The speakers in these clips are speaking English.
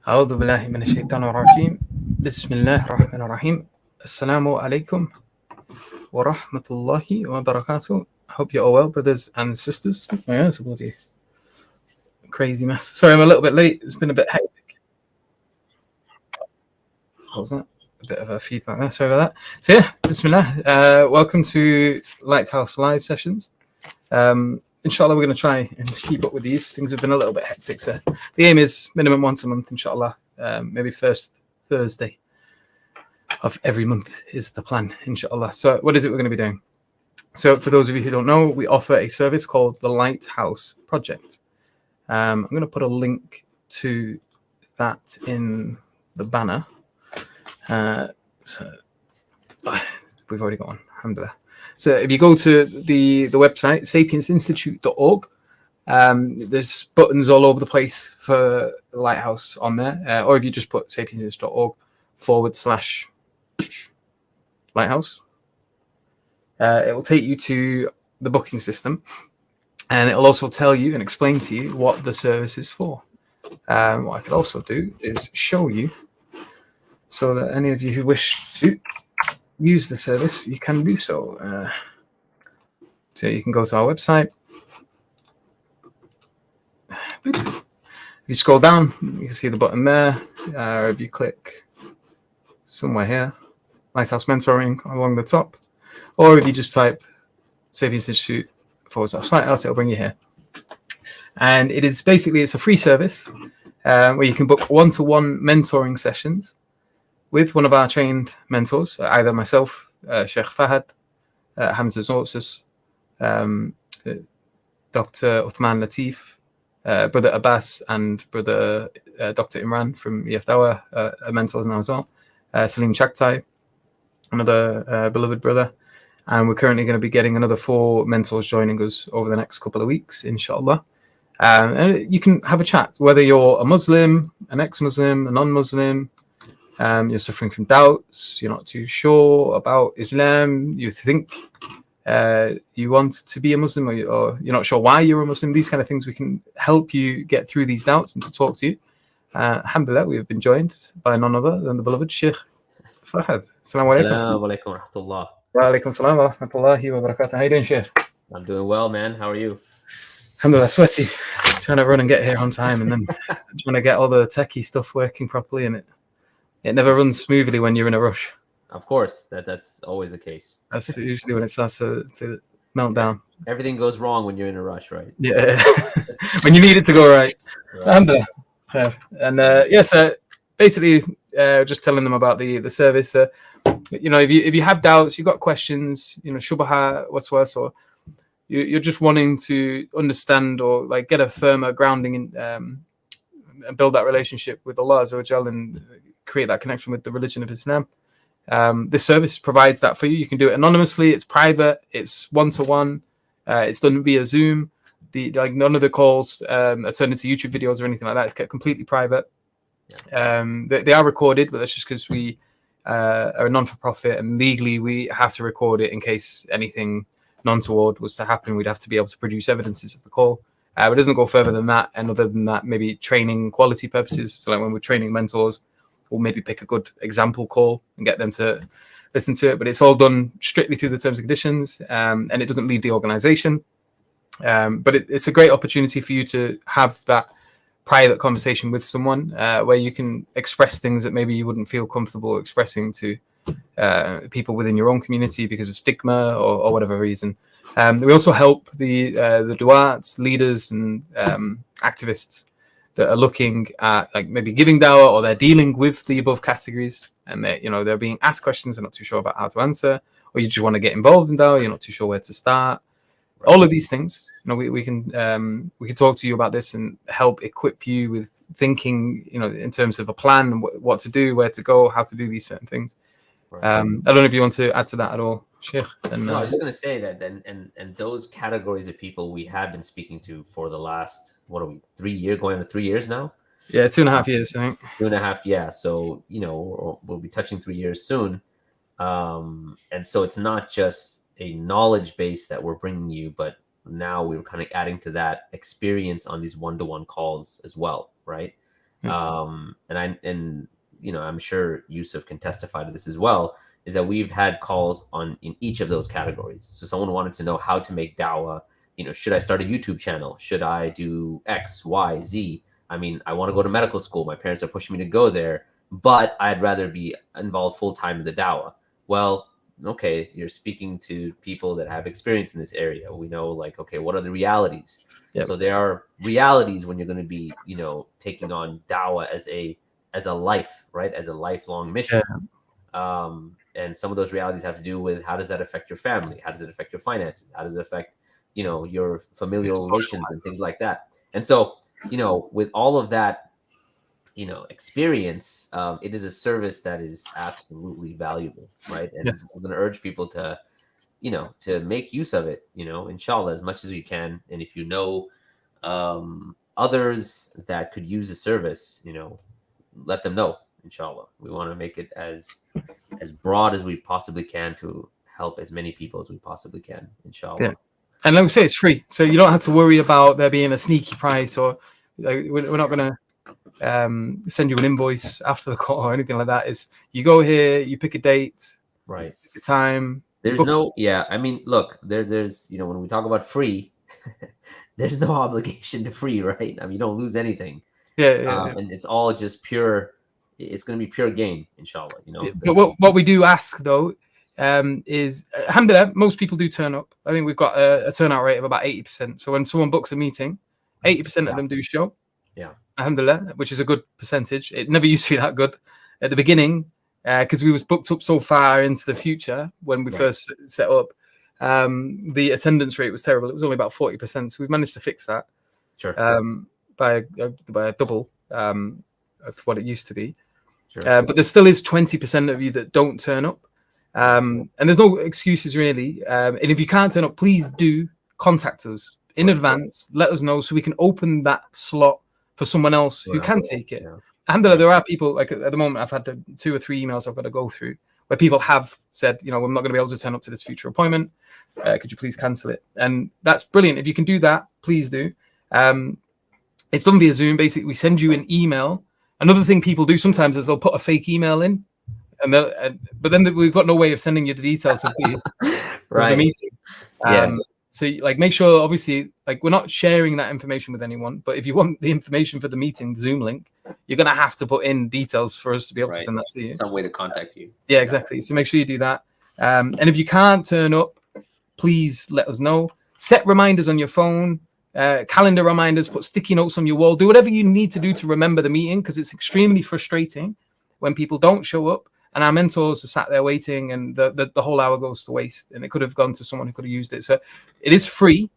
أعوذ بالله من الشيطان الرجيم بسم الله الرحمن الرحيم السلام عليكم ورحمة الله وبركاته. I hope you're all well, brothers and sisters. Oh, yeah, it's a bloody crazy mess. Sorry, I'm a little bit late. It's been a bit hectic. What was that? A bit of a feedback there. Sorry about that. So yeah, Bismillah. Welcome to Lighthouse live sessions. Inshallah, we're going to try and keep up with these. Things have been a little bit hectic, so the aim is minimum once a month, inshallah. Maybe first Thursday of every month is the plan, inshallah. So what is it we're going to be doing? So for those of you who don't know, we offer a service called the Lighthouse Project. I'm going to put a link to that in the banner. So we've already got one, alhamdulillah. So if you go to the website, sapiensinstitute.org, there's buttons all over the place for the Lighthouse on there. Or if you just put sapiensinstitute.org/Lighthouse, it will take you to the booking system. And it'll also tell you and explain to you what the service is for. What I could also do is show you so that any of you who wish to use the service, you can do so. So you can go to our website. If you scroll down, you can see the button there. If you click somewhere here, Lighthouse Mentoring along the top, or if you just type Sapiens Institute /Lighthouse, it'll bring you here. And it is basically, it's a free service where you can book one-to-one mentoring sessions with one of our trained mentors, either myself, Sheikh Fahad, Hamza Zorsis, Dr. Uthman Latif, Brother Abbas, and Brother Dr. Imran from EF Dawah are mentors now as well. Salim Chaktai, another beloved brother. And we're currently going to be getting another 4 mentors joining us over the next couple of weeks, inshallah. And you can have a chat, whether you're a Muslim, an ex-Muslim, a non-Muslim, you're suffering from doubts, you're not too sure about Islam, you think you want to be a Muslim, or you're not sure why you're a Muslim. These kind of things, we can help you get through these doubts and to talk to you. Alhamdulillah, we have been joined by none other than the beloved Sheikh Fahad. Assalamu alaikum. Assalamu alaikum wa rahmatullah. Wa alaikum salam wa rahmatullahi wa barakatuh. How you doing, Sheikh? I'm doing well, man. How are you? Alhamdulillah, sweaty. Trying to run and get here on time, and then trying to get all the techie stuff working properly, and it never runs smoothly when you're in a rush. Of course, that's always the case. That's usually when it starts to melt down. Everything goes wrong when you're in a rush, right? Yeah, when you need it to go right. Alhamdulillah. And so basically, just telling them about the service. If you have doubts, you've got questions, shubha, what's worse, or you're just wanting to understand or like get a firmer grounding in, and build that relationship with Allah Azza wa Jal and create that connection with the religion of Islam. This service provides that for you. You can do it anonymously. It's private. It's one-to-one. It's done via Zoom. None of the calls are turned into YouTube videos or anything like that. It's kept completely private. They are recorded, but that's just because we are a non-for-profit, and legally we have to record it in case anything non-toward was to happen. We'd have to be able to produce evidences of the call. But it doesn't go further than that. And other than that, maybe training quality purposes. So like when we're training mentors, we'll maybe pick a good example call and get them to listen to it. But it's all done strictly through the terms and conditions, and it doesn't leave the organization. But it's a great opportunity for you to have that private conversation with someone where you can express things that maybe you wouldn't feel comfortable expressing to people within your own community because of stigma or whatever reason. We also help the du'ats, leaders, and activists that are looking at like maybe giving dawah, or they're dealing with the above categories, and they're being asked questions, they're not too sure about how to answer, or you just want to get involved in dawah, you're not too sure where to start. All of these things, we can talk to you about this and help equip you with thinking, in terms of a plan, what to do, where to go, how to do these certain things. Right. I don't know if you want to add to that at all, Sheikh. No, I was just going to say that, and those categories of people we have been speaking to for the last, 3 years, going on 3 years now? Yeah, 2.5 years, I think. 2.5, yeah. So, we'll be touching 3 years soon. And so it's not just a knowledge base that we're bringing you, but now we're kind of adding to that experience on these one-to-one calls as well, right? And I'm sure Yusuf can testify to this as well, is that we've had calls in each of those categories. So someone wanted to know how to make dawah. Should I start a YouTube channel? Should I do X, Y, Z? I mean, I want to go to medical school. My parents are pushing me to go there, but I'd rather be involved full time in the dawah. Well, okay, you're speaking to people that have experience in this area. We know, like, okay, what are the realities? Yep. So there are realities when you're going to be, taking on dawah as a life, right? As a lifelong mission. Yeah. And some of those realities have to do with, how does that affect your family? How does it affect your finances? How does it affect, your familial relations and things like that? And so, with all of that, experience, it is a service that is absolutely valuable, right? And Yes. I'm going to urge people to, to make use of it, inshallah, as much as we can. And if others that could use the service, let them know, inshallah. We want to make it as broad as we possibly can to help as many people as we possibly can, inshallah. Yeah. And like we say, it's free, so you don't have to worry about there being a sneaky price, or we're not going to send you an invoice after the call or anything like that. Is you go here, you pick a date, right? Pick a time. There's I mean, look, there's when we talk about free, there's no obligation to free, right? I mean, you don't lose anything. Yeah. And it's all just pure. It's going to be pure gain, inshallah. But what we do ask though is, alhamdulillah, most people do turn up. I think we've got a turnout rate of about 80%. So when someone books a meeting, 80% of them do show. Yeah. Alhamdulillah, which is a good percentage. It never used to be that good at the beginning, because we was booked up so far into the future when we first set up. The attendance rate was terrible. It was only about 40%. So we've managed to fix that. Sure. By a double of what it used to be. Sure. But there still is 20% of you that don't turn up. And there's no excuses really. And if you can't turn up, please do contact us in advance. Let us know so we can open that slot for someone else who can take it. Alhamdulillah, there are people, like at the moment, I've had 2 or 3 emails I've got to go through where people have said, I'm not going to be able to turn up to this future appointment. Could you please cancel it? And that's brilliant. If you can do that, please do. It's done via Zoom. Basically, we send you an email. Another thing people do sometimes is they'll put a fake email in, but then we've got no way of sending you the details of the meeting. So make sure, obviously, we're not sharing that information with anyone, but if you want the information for the meeting, the Zoom link, you're going to have to put in details for us to be able to send that to you. Some way to contact you. Yeah, exactly. So make sure you do that. And if you can't turn up, please let us know. Set reminders on your phone. Calendar reminders, put sticky notes on your wall, do whatever you need to do to remember the meeting, because it's extremely frustrating when people don't show up and our mentors are sat there waiting and the whole hour goes to waste, and it could have gone to someone who could have used it. So it is free,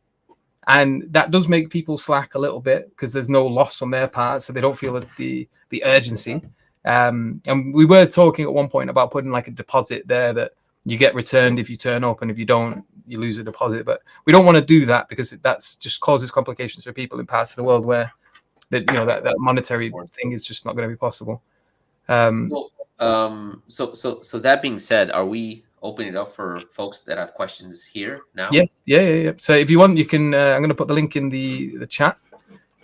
and that does make people slack a little bit because there's no loss on their part, so they don't feel the urgency. And we were talking at one point about putting a deposit there that you get returned if you turn up, and if you don't, you lose a deposit. But we don't want to do that because that's just causes complications for people in parts of the world where that monetary thing is just not going to be possible. So that being said, are we opening it up for folks that have questions here now? Yes. Yeah. So if you want, you can. I'm going to put the link in the chat.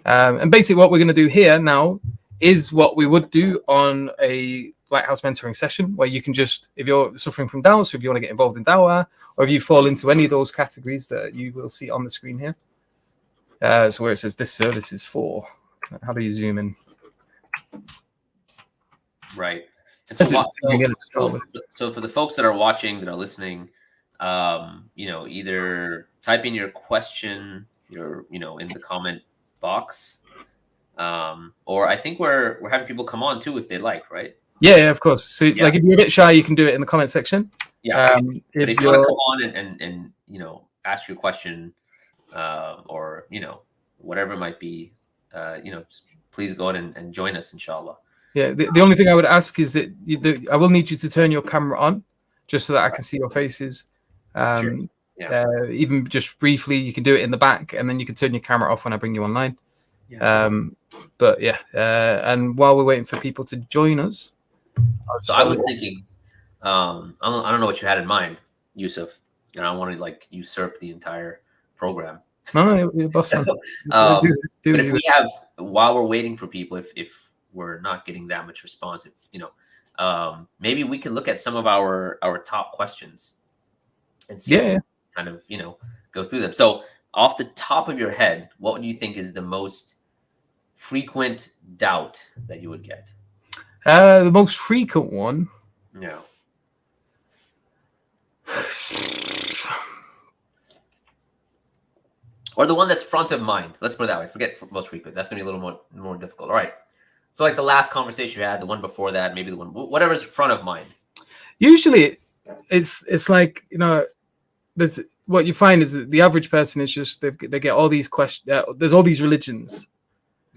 And basically, what we're going to do here now is what we would do on a Lighthouse mentoring session, where you can just, if you're suffering from dawah, so if you want to get involved in dawah, or if you fall into any of those categories that you will see on the screen here. So where it says this service is for, how do you zoom in? Right. And so for the folks that are watching, that are listening, either type in your question, in the comment box, or I think we're having people come on too if they like, right? Yeah, of course. So if you're a bit shy, you can do it in the comment section. Yeah. But if you want to come on and ask your question, or whatever it might be, please go ahead and join us, inshallah. Yeah. The only thing I would ask is that I will need you to turn your camera on, just so that I can see your faces. Sure. Yeah. Even just briefly, you can do it in the back, and then you can turn your camera off when I bring you online. Yeah. But yeah, and while we're waiting for people to join us. So I was thinking, I don't know what you had in mind, Yusuf, and I want to usurp the entire program. No, boss. But if we have, while we're waiting for people, if we're not getting that much response. Maybe we can look at some of our top questions and see if we kind of go through them. So off the top of your head, what do you think is the most frequent doubt that you would get? The most frequent one. Yeah. Or the one that's front of mind. Let's put it that way. Forget most frequent. That's gonna be a little more difficult. All right. So like the last conversation you had, the one before that, maybe the one, whatever's front of mind. Usually, it's like there's what you find is that the average person is just they get all these questions. There's all these religions,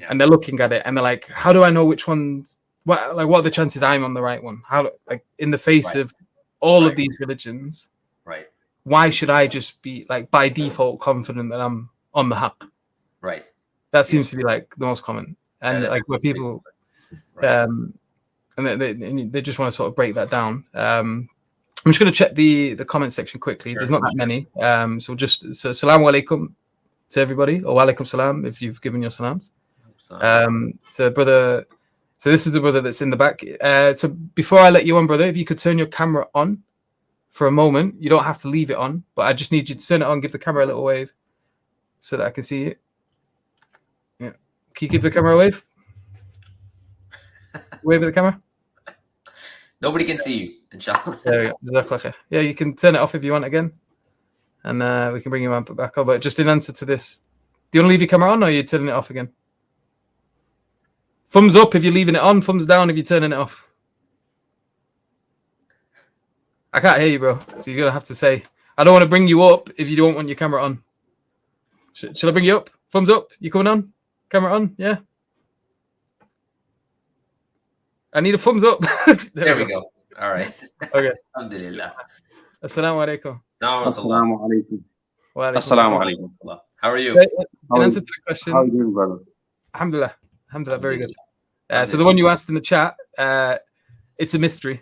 and they're looking at it and they're like, how do I know which one's what are the chances I'm on the right one? How in the face of all of these religions, right? Why should I just be like by default confident that I'm on the haq? Right. That seems to be like the most common, and like where people, and they just want to sort of break that down. I'm just going to check the comment section quickly. There's not that many. So salamu alaikum to everybody, or alaikum salam if you've given your salams. So brother, so this is the brother that's in the back. So before I let you on, brother, if you could turn your camera on for a moment. You don't have to leave it on, but I just need you to turn it on, give the camera a little wave so that I can see it. Yeah. Can you give the camera a wave? Wave at the camera. Nobody can see you, inshallah. There we go. Yeah, you can turn it off if you want again. And we can bring you back up. But just in answer to this, do you want to leave your camera on or are you turning it off again? Thumbs up if you're leaving it on, thumbs down if you're turning it off. I can't hear you, bro. So you're going to have to say, I don't want to bring you up if you don't want your camera on. Shall I bring you up? Thumbs up. You coming on? Camera on? Yeah. I need a thumbs up. there we go. All right. Okay. Alhamdulillah. Assalamu alaikum. Assalamu alaikum. Assalamu alaikum. How are you? In answer to the question. How are you doing, brother? Alhamdulillah. Alhamdulillah. Very good. So the one you asked in the chat, it's a mystery.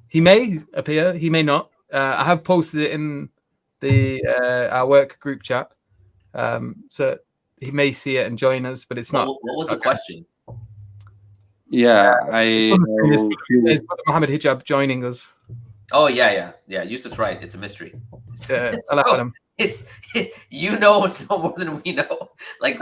He may appear, he may not. I have posted it in the our work group chat, so he may see it and join us, but it's not. What was the question? Yeah, Is Brother Muhammad Hijab joining us? Oh yeah. Yusuf's right. It's a mystery. So, you know more than we know. Like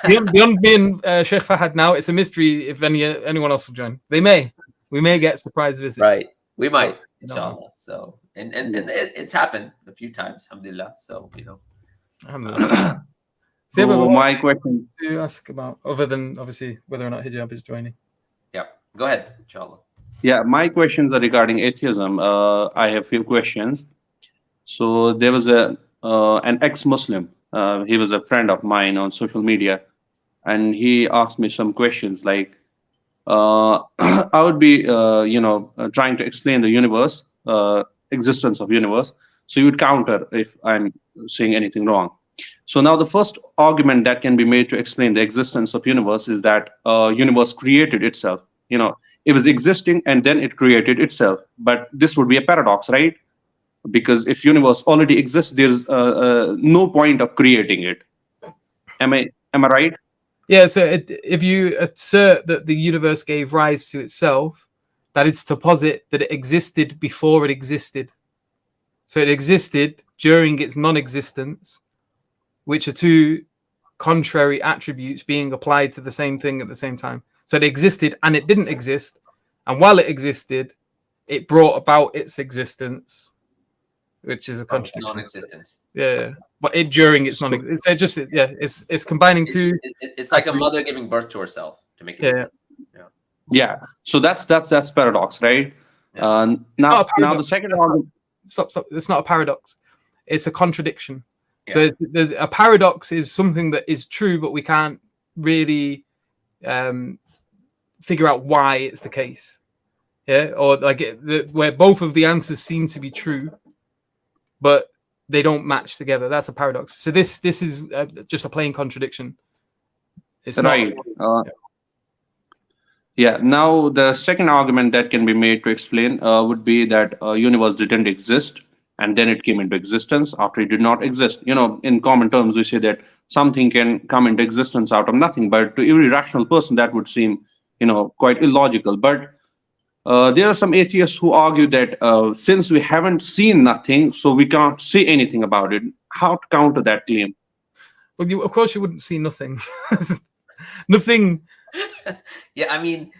beyond being Sheikh Fahad now, it's a mystery if anyone else will join. We may get surprise visits. Right. We might, inshallah. So and it's happened a few times, alhamdulillah. So Alhamdulillah. So my question to ask about, other than obviously whether or not hijab is joining. Yeah. Go ahead, inshallah. Yeah, my questions are regarding atheism. I have few questions. So there was an ex-Muslim. He was a friend of mine on social media, and he asked me some questions like, I would be, trying to explain the universe, existence of universe. So you would counter if I'm saying anything wrong. So now the first argument that can be made to explain the existence of universe is that universe created itself. It was existing and then it created itself. But this would be a paradox, right? Because if universe already exists, there's no point of creating it. Am I right? Yeah, so if you assert that the universe gave rise to itself, that is to posit that it existed before it existed. So it existed during its non-existence, which are two contrary attributes being applied to the same thing at the same time. So it existed and it didn't exist. And while it existed, it brought about its existence, which is a contradiction. Non-existence. Yeah. But it during its non-existence. It's combining two. It's like a mother giving birth to herself to make it. Yeah. So that's paradox, right? Yeah. Now the second argument. Stop. It's not a paradox. It's a contradiction. Yeah. So there's a paradox is something that is true, but we can't really figure out why it's the case. Yeah. Or where both of the answers seem to be true, but they don't match together. That's a paradox. So this is just a plain contradiction. It's right. Now the second argument that can be made to explain would be that universe didn't exist and then it came into existence after it did not exist. In common terms, we say that something can come into existence out of nothing, but to every rational person that would seem quite illogical. But there are some atheists who argue that since we haven't seen nothing, so we can't say anything about it. How to counter that claim? Well, of course you wouldn't see nothing. Nothing. Yeah, I mean,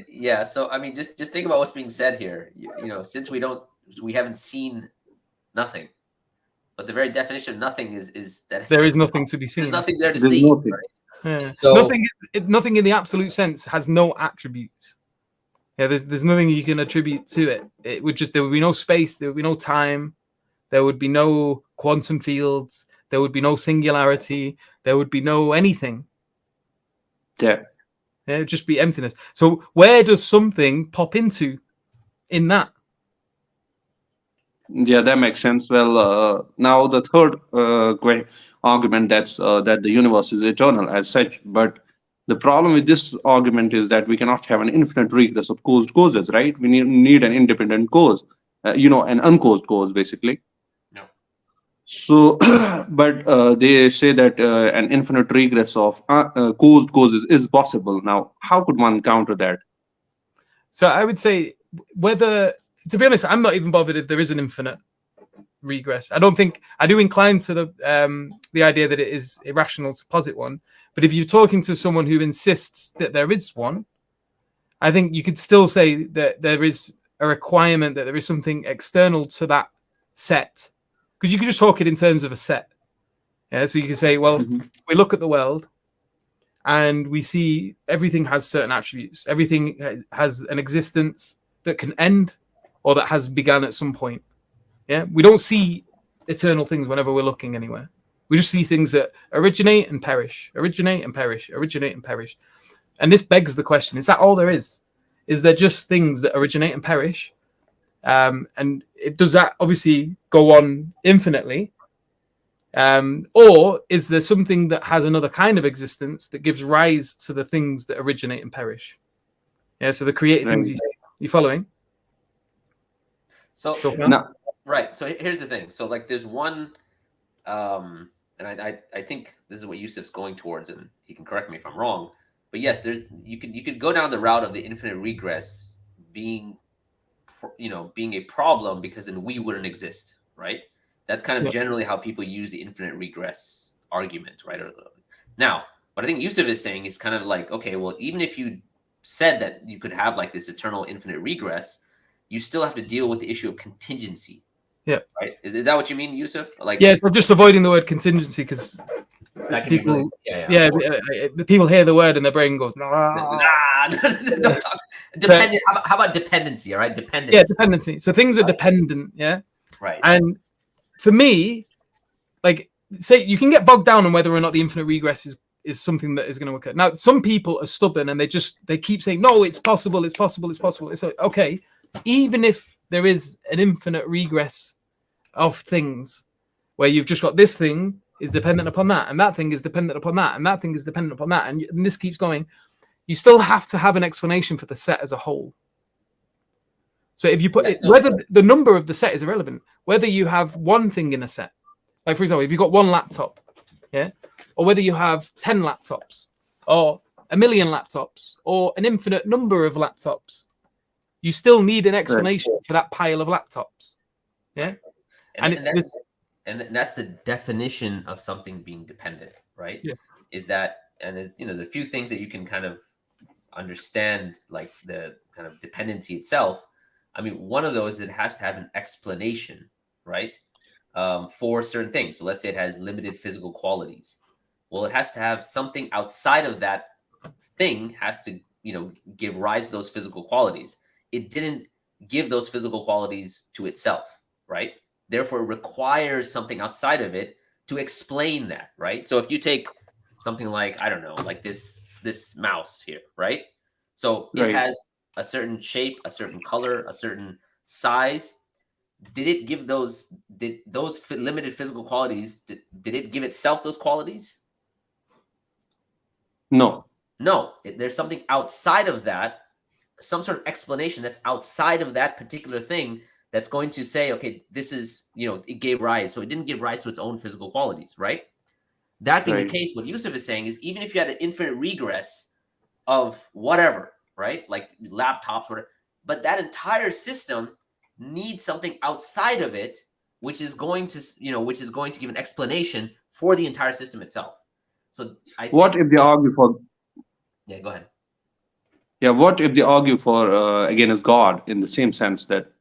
yeah. So I mean, just think about what's being said here. Since we haven't seen nothing, but the very definition of nothing is that there is nothing to be there's seen. nothing there to There's see. nothing. Right? Yeah. So Nothing in the absolute sense has no attribute. Yeah, there's nothing you can attribute to it. It would there would be no space, there would be no time, there would be no quantum fields, there would be no singularity, there would be no anything. Yeah. It would just be emptiness. So where does something pop into in that? Yeah, that makes sense. Well, now the third great argument that the universe is eternal as such, but the problem with this argument is that we cannot have an infinite regress of caused causes, right? We need an independent cause, an uncaused cause, basically. no. So, but they say that an infinite regress of caused causes is possible. Now, how could one counter that? So I would say to be honest, I'm not even bothered if there is an infinite regress. I do incline to the idea that it is irrational to posit one. But if you're talking to someone who insists that there is one, I think you could still say that there is a requirement that there is something external to that set, because you could just talk it in terms of a set. Yeah, so you could say, well, we look at the world and we see everything has certain attributes. Everything has an existence that can end or that has begun at some point. Yeah, we don't see eternal things whenever we're looking anywhere. We just see things that originate and perish, originate and perish, originate and perish. And this begs the question, is that all there is? Is there just things that originate and perish? And does that obviously go on infinitely? Or is there something that has another kind of existence that gives rise to the things that originate and perish? Yeah, so the created things you see. You following? So No. right. So here's the thing. So like there's one and I think this is what Yusuf's going towards, and he can correct me if I'm wrong. But yes, you could go down the route of the infinite regress being a problem, because then we wouldn't exist, right? That's kind of generally how people use the infinite regress argument, right? Now, what I think Yusuf is saying is kind of like, okay, well, even if you said that you could have like this eternal infinite regress, you still have to deal with the issue of contingency. Yeah. Right. Is that what you mean, Yusuf? Like, yes, I'm just avoiding the word contingency because people, the people hear the word and their brain goes, nah. Don't talk. Dependent. How about dependency? All right, dependency. Yeah, dependency. So things are dependent. Yeah. Right. And for me, like, say you can get bogged down on whether or not the infinite regress is something that is going to occur. Now, some people are stubborn and they keep saying, no, it's possible, it's possible, it's possible. It's like, okay, even if there is an infinite regress of things where you've just got this thing is dependent upon that, and that thing is dependent upon that, and that thing is dependent upon that, and this keeps going, you still have to have an explanation for the set as a whole. So if you put whether the number of the set is irrelevant, whether you have one thing in a set, like for example, if you've got one laptop, yeah, or whether you have 10 laptops or 1 million laptops or an infinite number of laptops, you still need an explanation for that pile of laptops. Yeah. And that's the definition of something being dependent, right? Yeah. Is that, and there's a few things that you can kind of understand, like the kind of dependency itself. I mean, one of those, it has to have an explanation, right? For certain things. So let's say it has limited physical qualities. Well, it has to have something outside of that thing has to, give rise to those physical qualities. It didn't give those physical qualities to itself, right? Therefore, it requires something outside of it to explain that, right? So if you take something like, I don't know, like this mouse here, right? So it has a certain shape, a certain color, a certain size. Did it give those limited physical qualities? Did it give itself those qualities? No. There's something outside of that, some sort of explanation that's outside of that particular thing that's going to say, okay, this is, it gave rise. So it didn't give rise to its own physical qualities, right? That being the case, what Yusuf is saying is, even if you had an infinite regress, of whatever, right? Like laptops, whatever. But that entire system needs something outside of it, which is going to, which is going to give an explanation for the entire system itself. So I What think, if they argue for? yeah, go ahead. Yeah, what if they argue for against God in the same sense that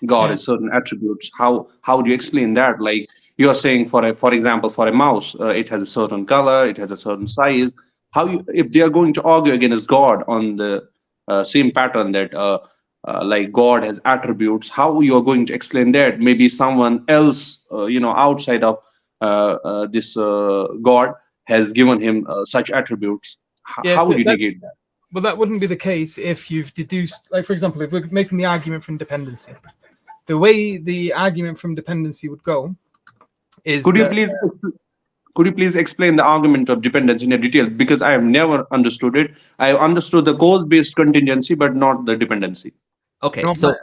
God Yeah. is certain attributes? How do you explain that? Like you are saying, for example, for a mouse, it has a certain color, it has a certain size. How you if they are going to argue against God on the same pattern that like God has attributes, how you are going to explain that? Maybe someone else, outside of this God has given him such attributes. Yes, How would you that's negate that? but that wouldn't be the case if you've deduced, like for example, if we're making the argument from dependency. The way the argument from dependency would go is Could you that please could you please explain the argument of dependence in a detail? Because I have never understood it. I understood the cause-based contingency, but not the dependency. Okay, no, so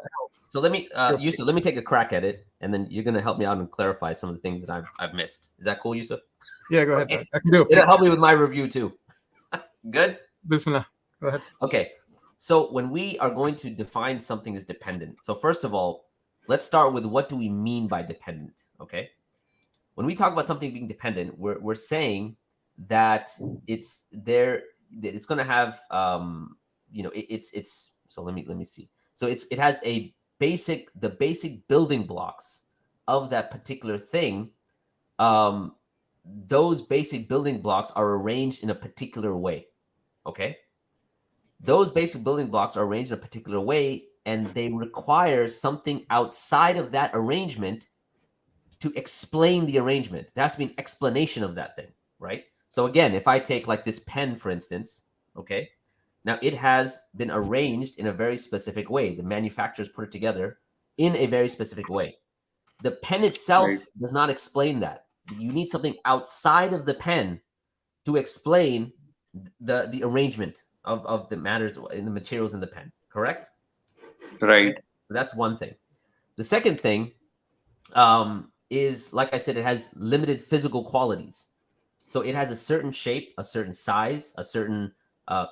let me, Yusuf, let me take a crack at it, and then you're gonna help me out and clarify some of the things that I've missed. Is that cool, Yusuf? yeah, go ahead. Okay. I can do it. It'll help me with my review too. Good. Bismillah. Go ahead. Okay, so when we are going to define something as dependent, so first of all, let's start with what do we mean by dependent? Okay, when we talk about something being dependent, we're saying that it's there, that it's going to have, it's. So let me see. So it has the basic building blocks of that particular thing. Those basic building blocks are arranged in a particular way. Okay. Those basic building blocks are arranged in a particular way, and they require something outside of that arrangement to explain the arrangement. There has to be an explanation of that thing, right? So again, if I take like this pen, for instance, okay, now it has been arranged in a very specific way. The manufacturers put it together in a very specific way. The pen itself Right. does not explain that. You need something outside of the pen to explain the arrangement of the matters in the materials in the pen, correct? Right. That's one thing. The second thing is, like I said, it has limited physical qualities. So it has a certain shape, a certain size, a certain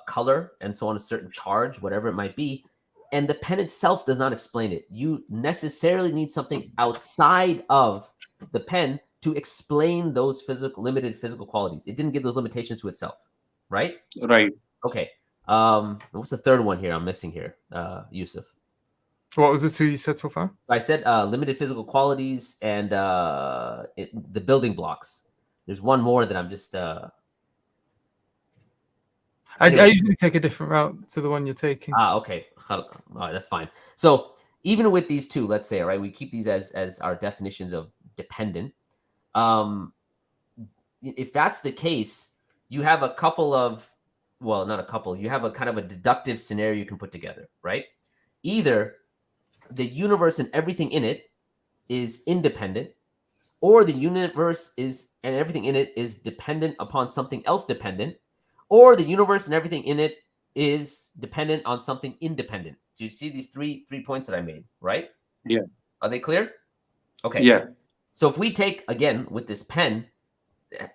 color, and so on, a certain charge, whatever it might be. And the pen itself does not explain it. You necessarily need something outside of the pen to explain those limited physical qualities. It didn't give those limitations to itself, right? Right. Okay. What's the third one here I'm missing here, Yusuf? What was the two you said so far? I said limited physical qualities and the building blocks. There's one more that I'm just... I Anyway. usually take a different route to the one you're taking. Okay. All right, that's fine. So even with these two, let's say, all right, we keep these as our definitions of dependent. If that's the case, you have a couple of, well, not a couple, you have a kind of a deductive scenario you can put together, right? Either the universe and everything in it is independent, or the universe is and everything in it is dependent upon something else dependent, or the universe and everything in it is dependent on something independent. Do you see these three points that I made, right? Yeah. Are they clear? Okay. Yeah. So if we take, again, with this pen,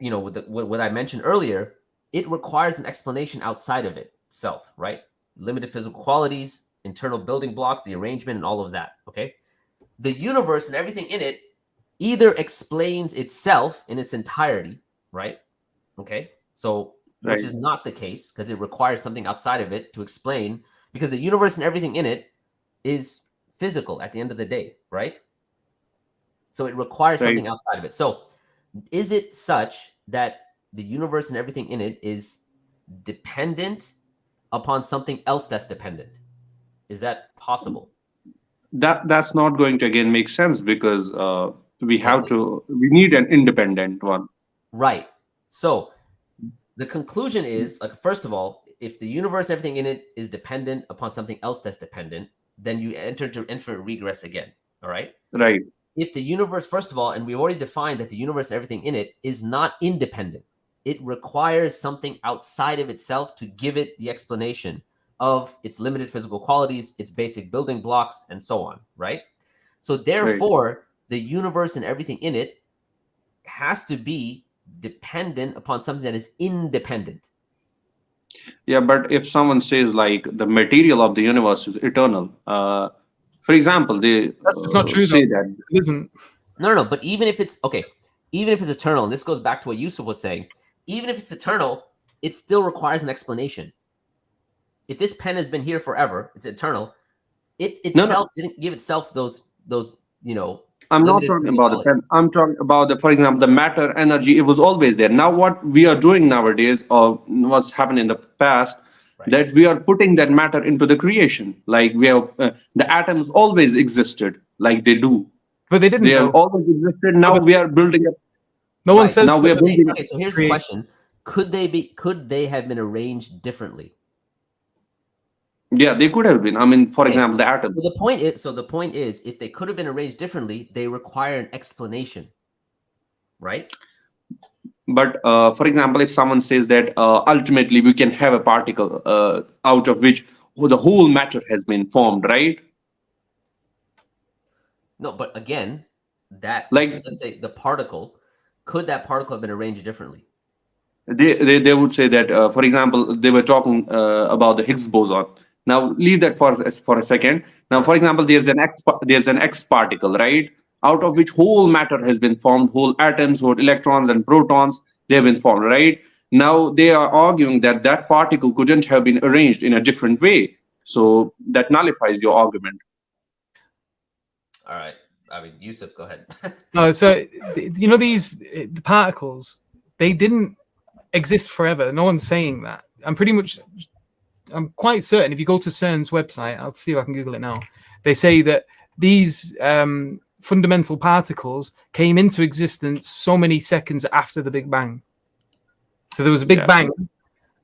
with what I mentioned earlier, it requires an explanation outside of itself, right? Limited physical qualities, internal building blocks, the arrangement, and all of that, okay? The universe and everything in it either explains itself in its entirety, right? Okay, so which Right. is not the case because it requires something outside of it to explain, because the universe and everything in it is physical at the end of the day, right? So it requires Right. something outside of it. So is it such that the universe and everything in it is dependent upon something else that's dependent? Is that possible? That's not going to again make sense because we Because need an independent one. right. So the conclusion is, like, first of all, if the universe, everything in it is dependent upon something else that's dependent, then you enter into infinite regress again. All right. Right. If the universe, first of all, and we already defined that the universe, everything in it is not independent, it requires something outside of itself to give it the explanation of its limited physical qualities, its basic building blocks, and so on, right? So therefore, the universe and everything in it has to be dependent upon something that is independent. Yeah, but if someone says like the material of the universe is eternal, for example, they That's just not true, though. say that. It isn't. No. But even if it's okay, even if it's eternal, and this goes back to what Yusuf was saying, even if it's eternal, it still requires an explanation. If this pen has been here forever, it's eternal. It itself didn't give itself those I'm not limited talking about the reality. pen. I'm talking about for example, the matter, energy. It was always there. Now, what we are doing nowadays, or what's happened in the past, Right. that we are putting that matter into the creation. Like we have, the atoms always existed, like they do. But they didn't, They have though. always existed. Now we are building up. No one Right. says Now we are that. building. Okay, so here's the question: Could they have been arranged differently? Yeah, they could have been. I mean, for Okay. example, the atom. So the point is, if they could have been arranged differently, they require an explanation, right? But for example, if someone says that ultimately we can have a particle out of which the whole matter has been formed, right? No, but again, Like let's say the particle, could that particle have been arranged differently? they would say that, for example, they were talking about the Higgs boson. Now leave that for a second. Now, for example, there's an X particle, right? Out of which whole matter has been formed, whole atoms, whole electrons and protons, they have been formed, right? Now they are arguing that that particle couldn't have been arranged in a different way. So that nullifies your argument. All right. I mean, Yusuf, go ahead. No, so the particles, they didn't exist forever. No one's saying that. I'm quite certain if you go to CERN's website, I'll see if I can Google it now. They say that these fundamental particles came into existence so many seconds after the Big Bang. So there was a Big Bang,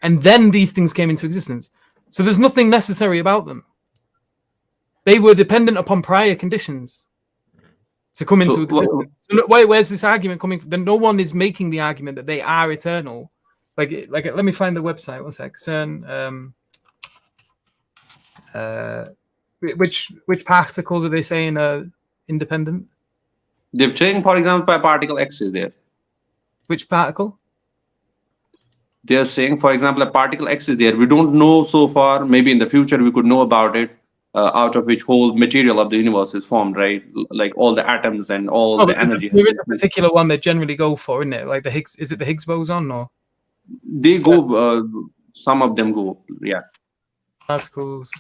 and then these things came into existence. So there's nothing necessary about them. They were dependent upon prior conditions to come into existence. So where's this argument coming from? Then no one is making the argument that they are eternal. Like, let me find the website. One sec. CERN. Which particles are they saying are independent? They're saying, for example, particle X is there. Which particle? They're saying, for example, a particle X is there. We don't know so far. Maybe in the future we could know about it. Out of which whole material of the universe is formed, right? Like all the atoms and all the energy. There is a particular one they generally go for, isn't it? Like the Higgs. Is it the Higgs boson or? They go. Some of them go. Yeah. Particles.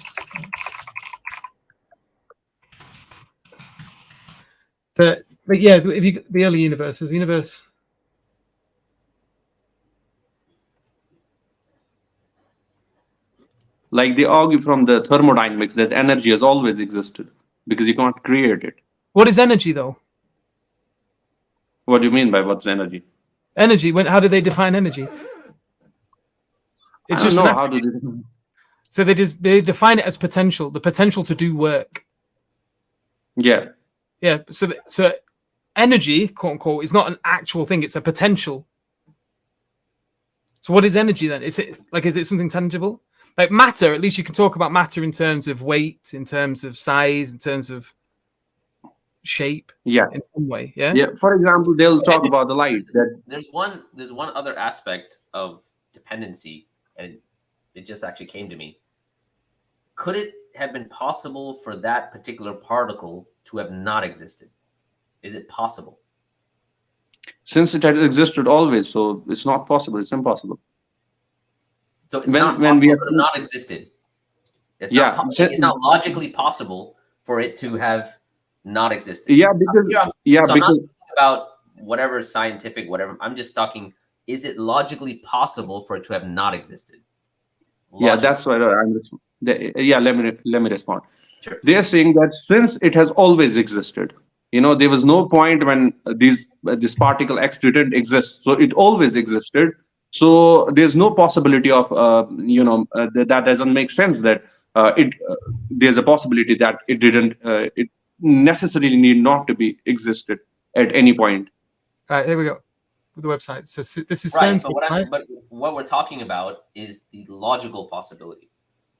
But yeah, if you the early universe, is the universe. Like they argue from the thermodynamics that energy has always existed because you can't create it. What is energy, though? What do you mean by what's energy? Energy. How do they define energy? It's just how do they? So they define it as potential, the potential to do work. Yeah. Yeah. So energy, quote unquote, is not an actual thing; it's a potential. So what is energy then? Is it something tangible? Like matter, at least you can talk about matter in terms of weight, in terms of size, in terms of shape. Yeah. In some way. Yeah. Yeah. For example, they'll talk about the light. There's one other aspect of dependency, and it just actually came to me. Could it have been possible for that particular particle to have not existed? Is it possible? Since it has existed always, so it's not possible. It's impossible. So it's not possible. It could have not existed. It's not logically possible for it to have not existed. Yeah, because I'm not talking about whatever scientific, whatever. I'm just talking. Is it logically possible for it to have not existed? Yeah, that's what I'm. Yeah, let me respond. Sure. They're saying that since it has always existed, there was no point when this particle X didn't exist. So it always existed. So there's no possibility of that doesn't make sense that there's a possibility that it didn't it necessarily need not to be existed at any point. All right, here we go. The website. So this is right. But what we're talking about is the logical possibility,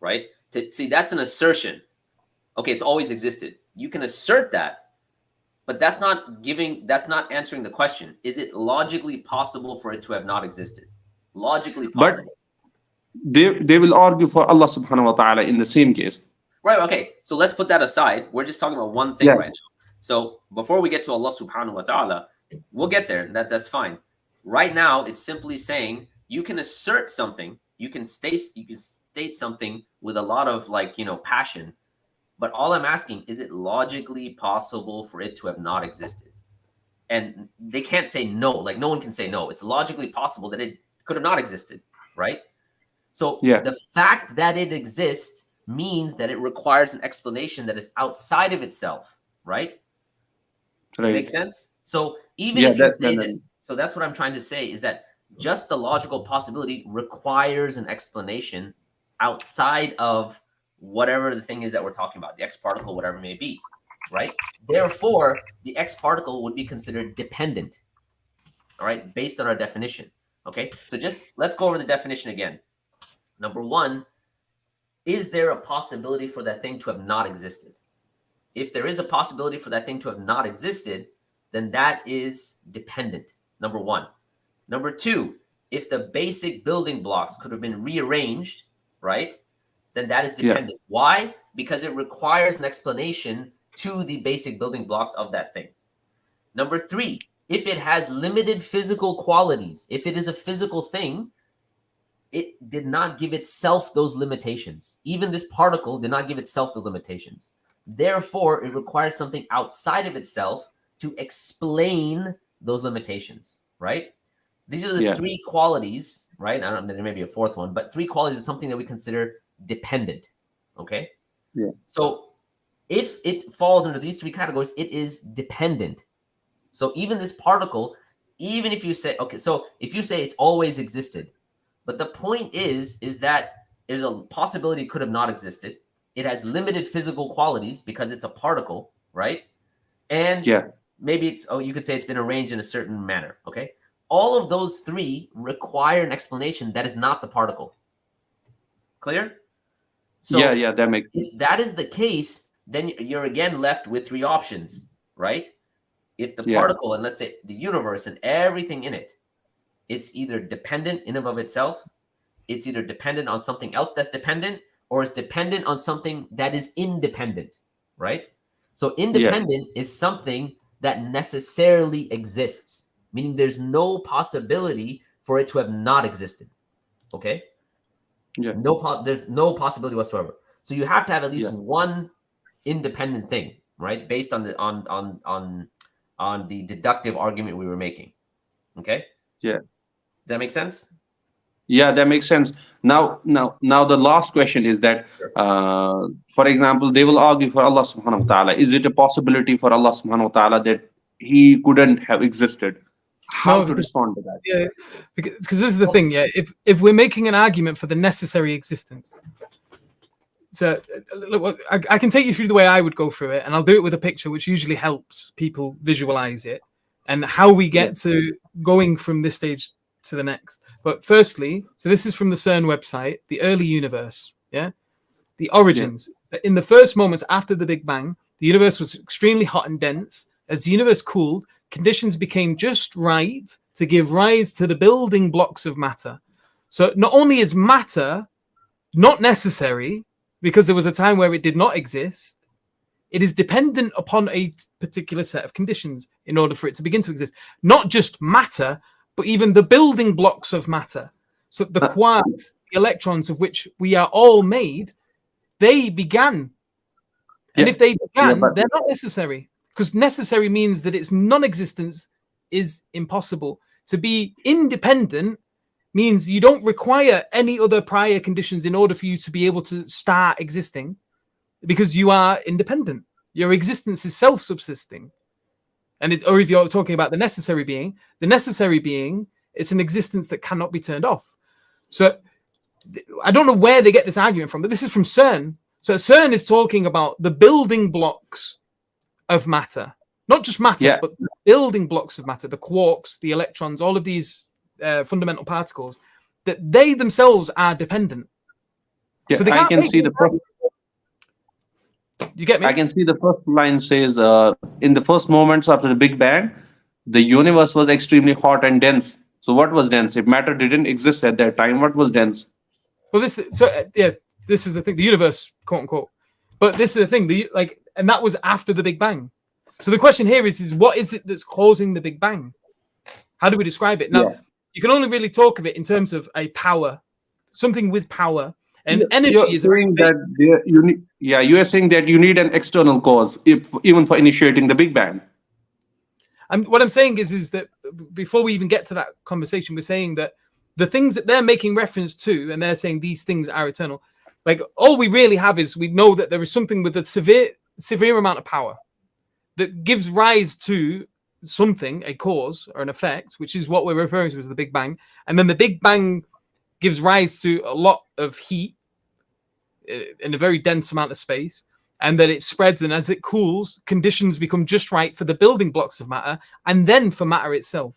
right? That's an assertion. Okay, it's always existed. You can assert that, but that's not answering the question. Is it logically possible for it to have not existed? Logically possible. they will argue for Allah subhanahu wa ta'ala in the same case. Right. Okay. So let's put that aside. We're just talking about one thing right now. So before we get to Allah subhanahu wa ta'ala, we'll get there. That's fine. Right now, it's simply saying you can assert something, you can state something with a lot of passion, but all I'm asking, is it logically possible for it to have not existed? And they can't say no. Like no one can say no. It's logically possible that it could have not existed, right? So the fact that it exists means that it requires an explanation that is outside of itself, right? Right. Makes sense? So even if you say that, so that's what I'm trying to say is that just the logical possibility requires an explanation outside of whatever the thing is that we're talking about, the X particle, whatever it may be, right? Therefore, the X particle would be considered dependent, all right, based on our definition, okay? So just let's go over the definition again. Number one, is there a possibility for that thing to have not existed? If there is a possibility for that thing to have not existed, then that is dependent, number one. Number two, if the basic building blocks could have been rearranged, right, then that is dependent. Why? Because it requires an explanation to the basic building blocks of that thing. Number three, if it has limited physical qualities, if it is a physical thing, it did not give itself those limitations. Even this particle did not give itself the limitations. Therefore, it requires something outside of itself to explain those limitations, right? These are the three qualities, right? I don't know, there may be a fourth one, but three qualities is something that we consider dependent, okay? Yeah. So if it falls under these three categories, it is dependent. So even this particle, even if you say, okay, so if you say it's always existed, but the point is that there's a possibility it could have not existed. It has limited physical qualities because it's a particle, right? And maybe it's, you could say it's been arranged in a certain manner, okay? All of those three require an explanation that is not the particle. Clear? So that makes sense. If that is the case, then you're again left with three options, right? If the particle, and let's say the universe and everything in it, it's either dependent in and of itself, it's either dependent on something else that's dependent, or it's dependent on something that is independent, right? So independent is something that necessarily exists, meaning there's no possibility for it to have not existed, okay? There's no possibility whatsoever. So you have to have at least one independent thing, right? Based on the on the deductive argument we were making, okay? Yeah. Does that make sense? Yeah, that makes sense. Now the last question is that, for example, they will argue for Allah subhanahu wa ta'ala. Is it a possibility for Allah subhanahu wa ta'ala that he couldn't have existed? How to respond to that? Yeah, because this is the thing. Yeah, if we're making an argument for the necessary existence, so look, I can take you through the way I would go through it, and I'll do it with a picture, which usually helps people visualize it and how we get to going from this stage to the next. But firstly, so this is from the CERN website, the early universe, the origins. In the first moments after the Big Bang, the universe was extremely hot and dense. As the universe cooled, conditions became just right to give rise to the building blocks of matter. So not only is matter not necessary, because there was a time where it did not exist, it is dependent upon a particular set of conditions in order for it to begin to exist. Not just matter, but even the building blocks of matter. So the quarks, the electrons of which we are all made, they began. And if they began, they're not necessary. Because necessary means that its non-existence is impossible. To be independent means you don't require any other prior conditions in order for you to be able to start existing, because you are independent. Your existence is self-subsisting. Or if you're talking about the necessary being, it's an existence that cannot be turned off. So I don't know where they get this argument from, but this is from CERN. So CERN is talking about the building blocks of matter, not just matter, but the building blocks of matter, the quarks, the electrons, all of these fundamental particles, that they themselves are dependent. Yeah, so they I can see the first. You get me? I can see the first line says, in the first moments after the Big Bang, the universe was extremely hot and dense. So what was dense? If matter didn't exist at that time, what was dense? Well, this is the thing, the universe, quote unquote. But this is the thing, and that was after the Big Bang. So the question here is what is it that's causing the Big Bang? How do we describe it? Now, you can only really talk of it in terms of a power, something with power, and energy You're is saying that you are saying that you need an external cause, even for initiating the Big Bang. And what I'm saying is that before we even get to that conversation, we're saying that the things that they're making reference to, and they're saying these things are eternal. Like all we really have is we know that there is something with a severe amount of power that gives rise to something, a cause or an effect, which is what we're referring to as the Big Bang. And then the Big Bang gives rise to a lot of heat in a very dense amount of space, and then it spreads, and as it cools, conditions become just right for the building blocks of matter and then for matter itself.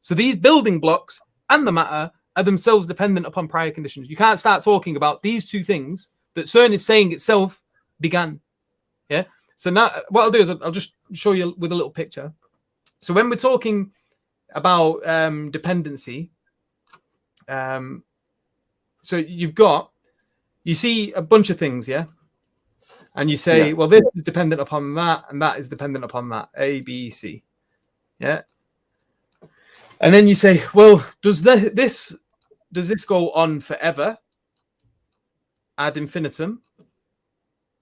So these building blocks and the matter are themselves dependent upon prior conditions. You can't start talking about these two things that CERN is saying itself began. Yeah. So now what I'll do is I'll just show you with a little picture. So when we're talking about dependency, so you see a bunch of things, yeah? And you say, well, this is dependent upon that, and that is dependent upon that, A, B, C. Yeah. And then you say, well, does this go on forever? Ad infinitum.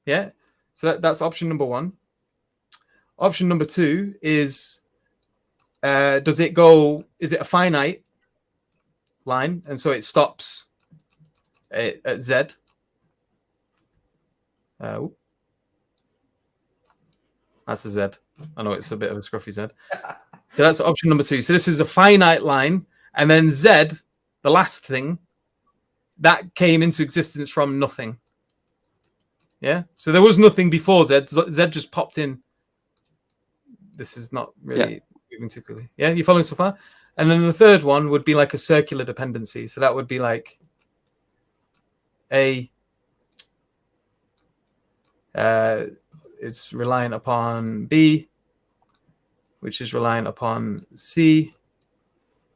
Yeah. So that's option number one. Option number two is, is it a finite line? And so it stops at Z. That's a Z. I know it's a bit of a scruffy Z. So that's option number two. So this is a finite line. And then Z, the last thing, that came into existence from nothing. Yeah. So there was nothing before Z. Z just popped in. This is not really moving too quickly. Yeah. You following so far? And then the third one would be like a circular dependency. So that would be like it's reliant upon B, which is reliant upon C,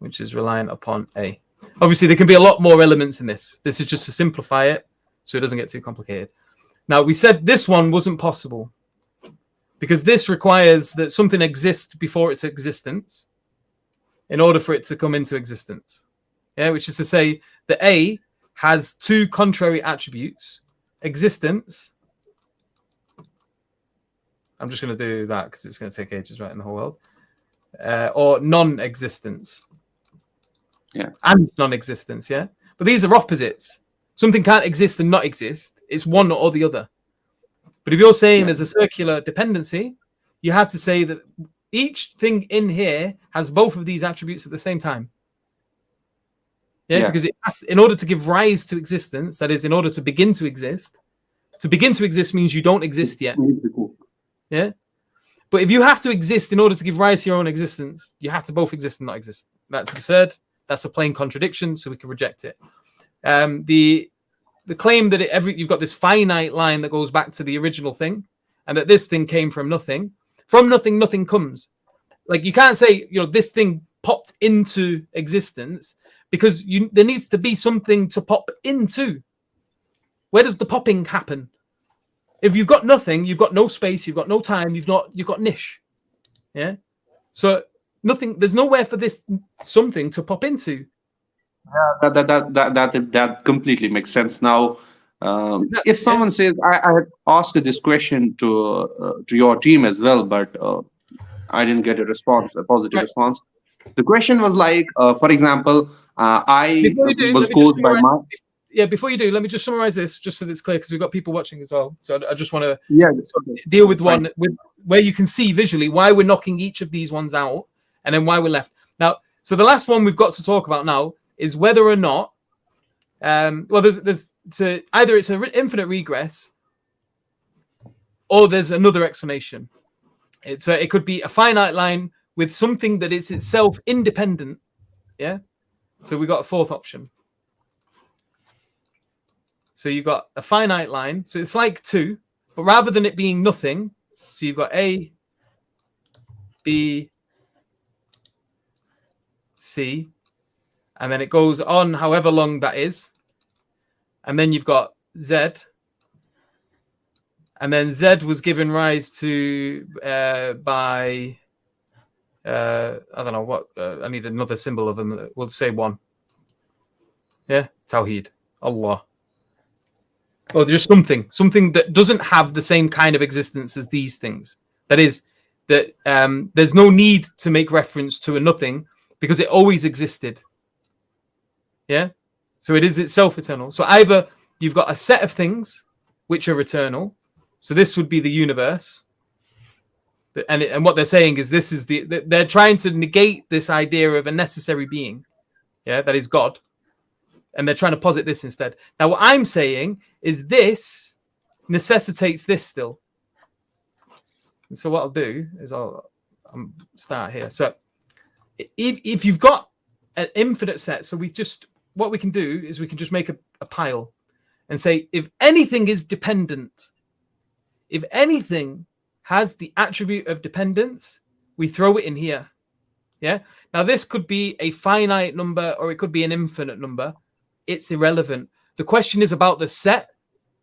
which is reliant upon A. Obviously, there can be a lot more elements in this. This is just to simplify it so it doesn't get too complicated. Now, we said this one wasn't possible because this requires that something exists before its existence in order for it to come into existence. Yeah, which is to say that A has two contrary attributes, existence. I'm just going to do that because it's going to take ages, right, in the whole world. Or non-existence. Yeah. And non-existence, yeah? But these are opposites. Something can't exist and not exist. It's one or the other. But if you're saying there's a circular dependency, you have to say that each thing in here has both of these attributes at the same time. Yeah, because it has, in order to give rise to existence, that is, in order to begin to exist means you don't exist yet. Yeah. But if you have to exist in order to give rise to your own existence, you have to both exist and not exist. That's absurd. That's a plain contradiction, so we can reject it. The claim that you've got this finite line that goes back to the original thing, and that this thing came from nothing. From nothing, nothing comes. Like you can't say, this thing popped into existence because there needs to be something to pop into. Where does the popping happen? If you've got nothing, you've got no space, you've got no time, you've got niche. Yeah. So nothing. There's nowhere for this something to pop into. Yeah, that completely makes sense. Now, if someone says, I had asked this question to your team as well, but I didn't get a positive response. The question was like, for example, I was caused by my. Before you do, let me just summarize this, just so that it's clear, because we've got people watching as well. So I just want to deal with one where you can see visually why we're knocking each of these ones out, and then why we're left. Now, so the last one we've got to talk about now is whether or not, either it's an infinite regress, or there's another explanation. It could be a finite line with something that is itself independent. Yeah. So we got a fourth option. So you've got a finite line. So it's like 2, but rather than it being nothing, so you've got A, B, C, and then it goes on however long that is. and then you've got Z, and then Z was given rise to by I don't know what. I need another symbol of them. We'll say one. Yeah, Tawheed, Allah. Or just something that doesn't have the same kind of existence as these things. That is, that there's no need to make reference to a nothing because it always existed. Yeah, so it is itself eternal. So either you've got a set of things which are eternal. So this would be the universe. And what they're saying is this is they're trying to negate this idea of a necessary being. Yeah, that is God. And they're trying to posit this instead. Now, what I'm saying is this necessitates this still. And so what I'll do is I'll start here. So if you've got an infinite set, so what we can do is we can just make a pile and say, if anything is dependent, if anything has the attribute of dependence, we throw it in here. Yeah. Now, this could be a finite number or it could be an infinite number. It's irrelevant. The question is about the set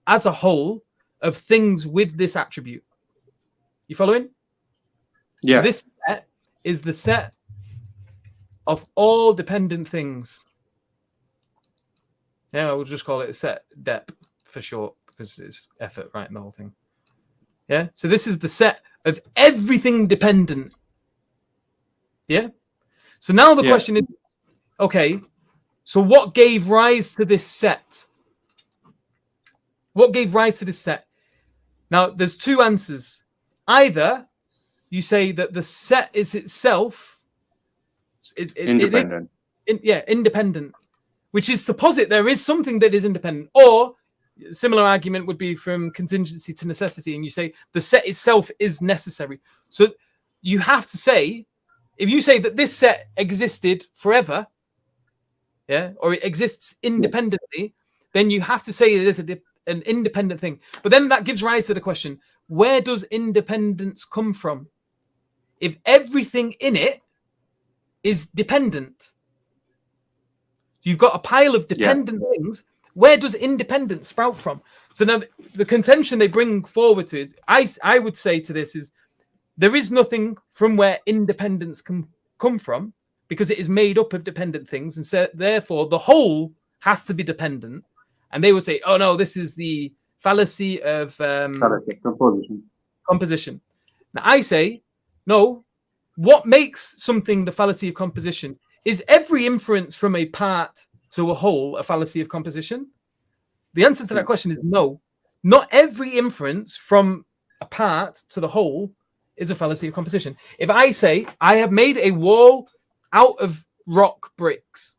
as a whole of things with this attribute. You following? Yeah. So this set is the set of all dependent things. Yeah, we'll just call it a set dep for short because it's effort, right? In the whole thing. Yeah. So this is the set of everything dependent. Yeah. So now the question is, okay, so what gave rise to this set? What gave rise to this set? Now, there's two answers. Either you say that the set is itself independent. Independent, which is to posit there is something that is independent. Or a similar argument would be from contingency to necessity, and you say the set itself is necessary. So you have to say, if you say that this set existed forever, or it exists independently, then you have to say it is an independent thing. But then that gives rise to the question, where does independence come from? If everything in it is dependent, you've got a pile of dependent things, where does independence sprout from? So now the contention they bring forward to is, I would say to this is, there is nothing from where independence can come from, because it is made up of dependent things, and so therefore the whole has to be dependent. And they would say, oh no, this is the fallacy of composition. Now I say, no, what makes something the fallacy of composition is every inference from a part to a whole a fallacy of composition. The answer to that question is no. Not every inference from a part to the whole is a fallacy of composition. If I say I have made a wall out of rock bricks,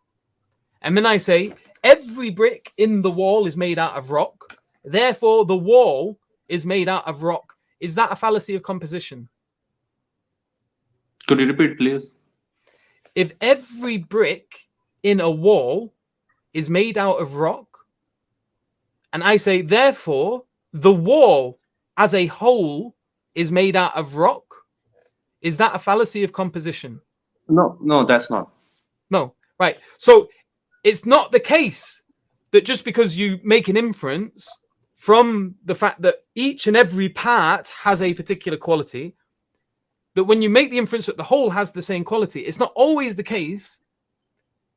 and then I say every brick in the wall is made out of rock, therefore the wall is made out of rock, is that a fallacy of composition? Could you repeat, please? If every brick in a wall is made out of rock, and I say therefore the wall as a whole is made out of rock, is that a fallacy of composition? No, that's not. No, right. So it's not the case that just because you make an inference from the fact that each and every part has a particular quality, that when you make the inference that the whole has the same quality, it's not always the case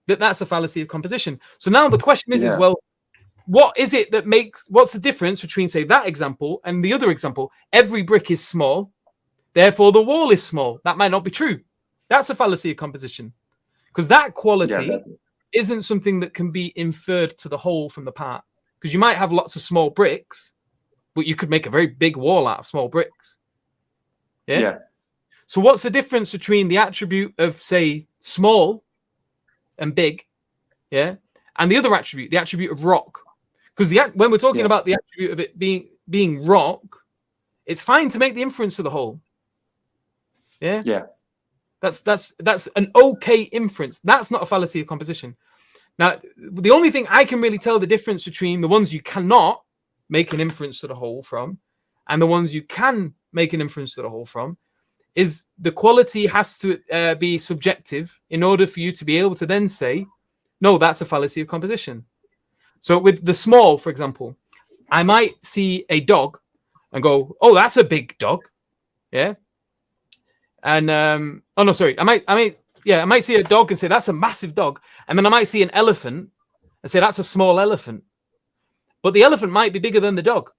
that that's a fallacy of composition. So now the question is, well, what is it that what's the difference between, say, that example and the other example? Every brick is small, therefore the wall is small. That might not be true. That's a fallacy of composition, because that quality isn't something that can be inferred to the whole from the part. Because you might have lots of small bricks, but you could make a very big wall out of small bricks. Yeah. So what's the difference between the attribute of, say, small and big, and the other attribute, the attribute of rock? Because when we're talking about the attribute of it being rock, it's fine to make the inference to the whole. Yeah. That's an okay inference. That's not a fallacy of composition. Now, the only thing I can really tell the difference between the ones you cannot make an inference to the whole from and the ones you can make an inference to the whole from is the quality has to be subjective in order for you to be able to then say, no, that's a fallacy of composition. So with the small, for example, I might see a dog and go, "Oh, that's a big dog," yeah. And oh no, sorry, I might see a dog and say that's a massive dog, and then I might see an elephant and say that's a small elephant. But the elephant might be bigger than the dog.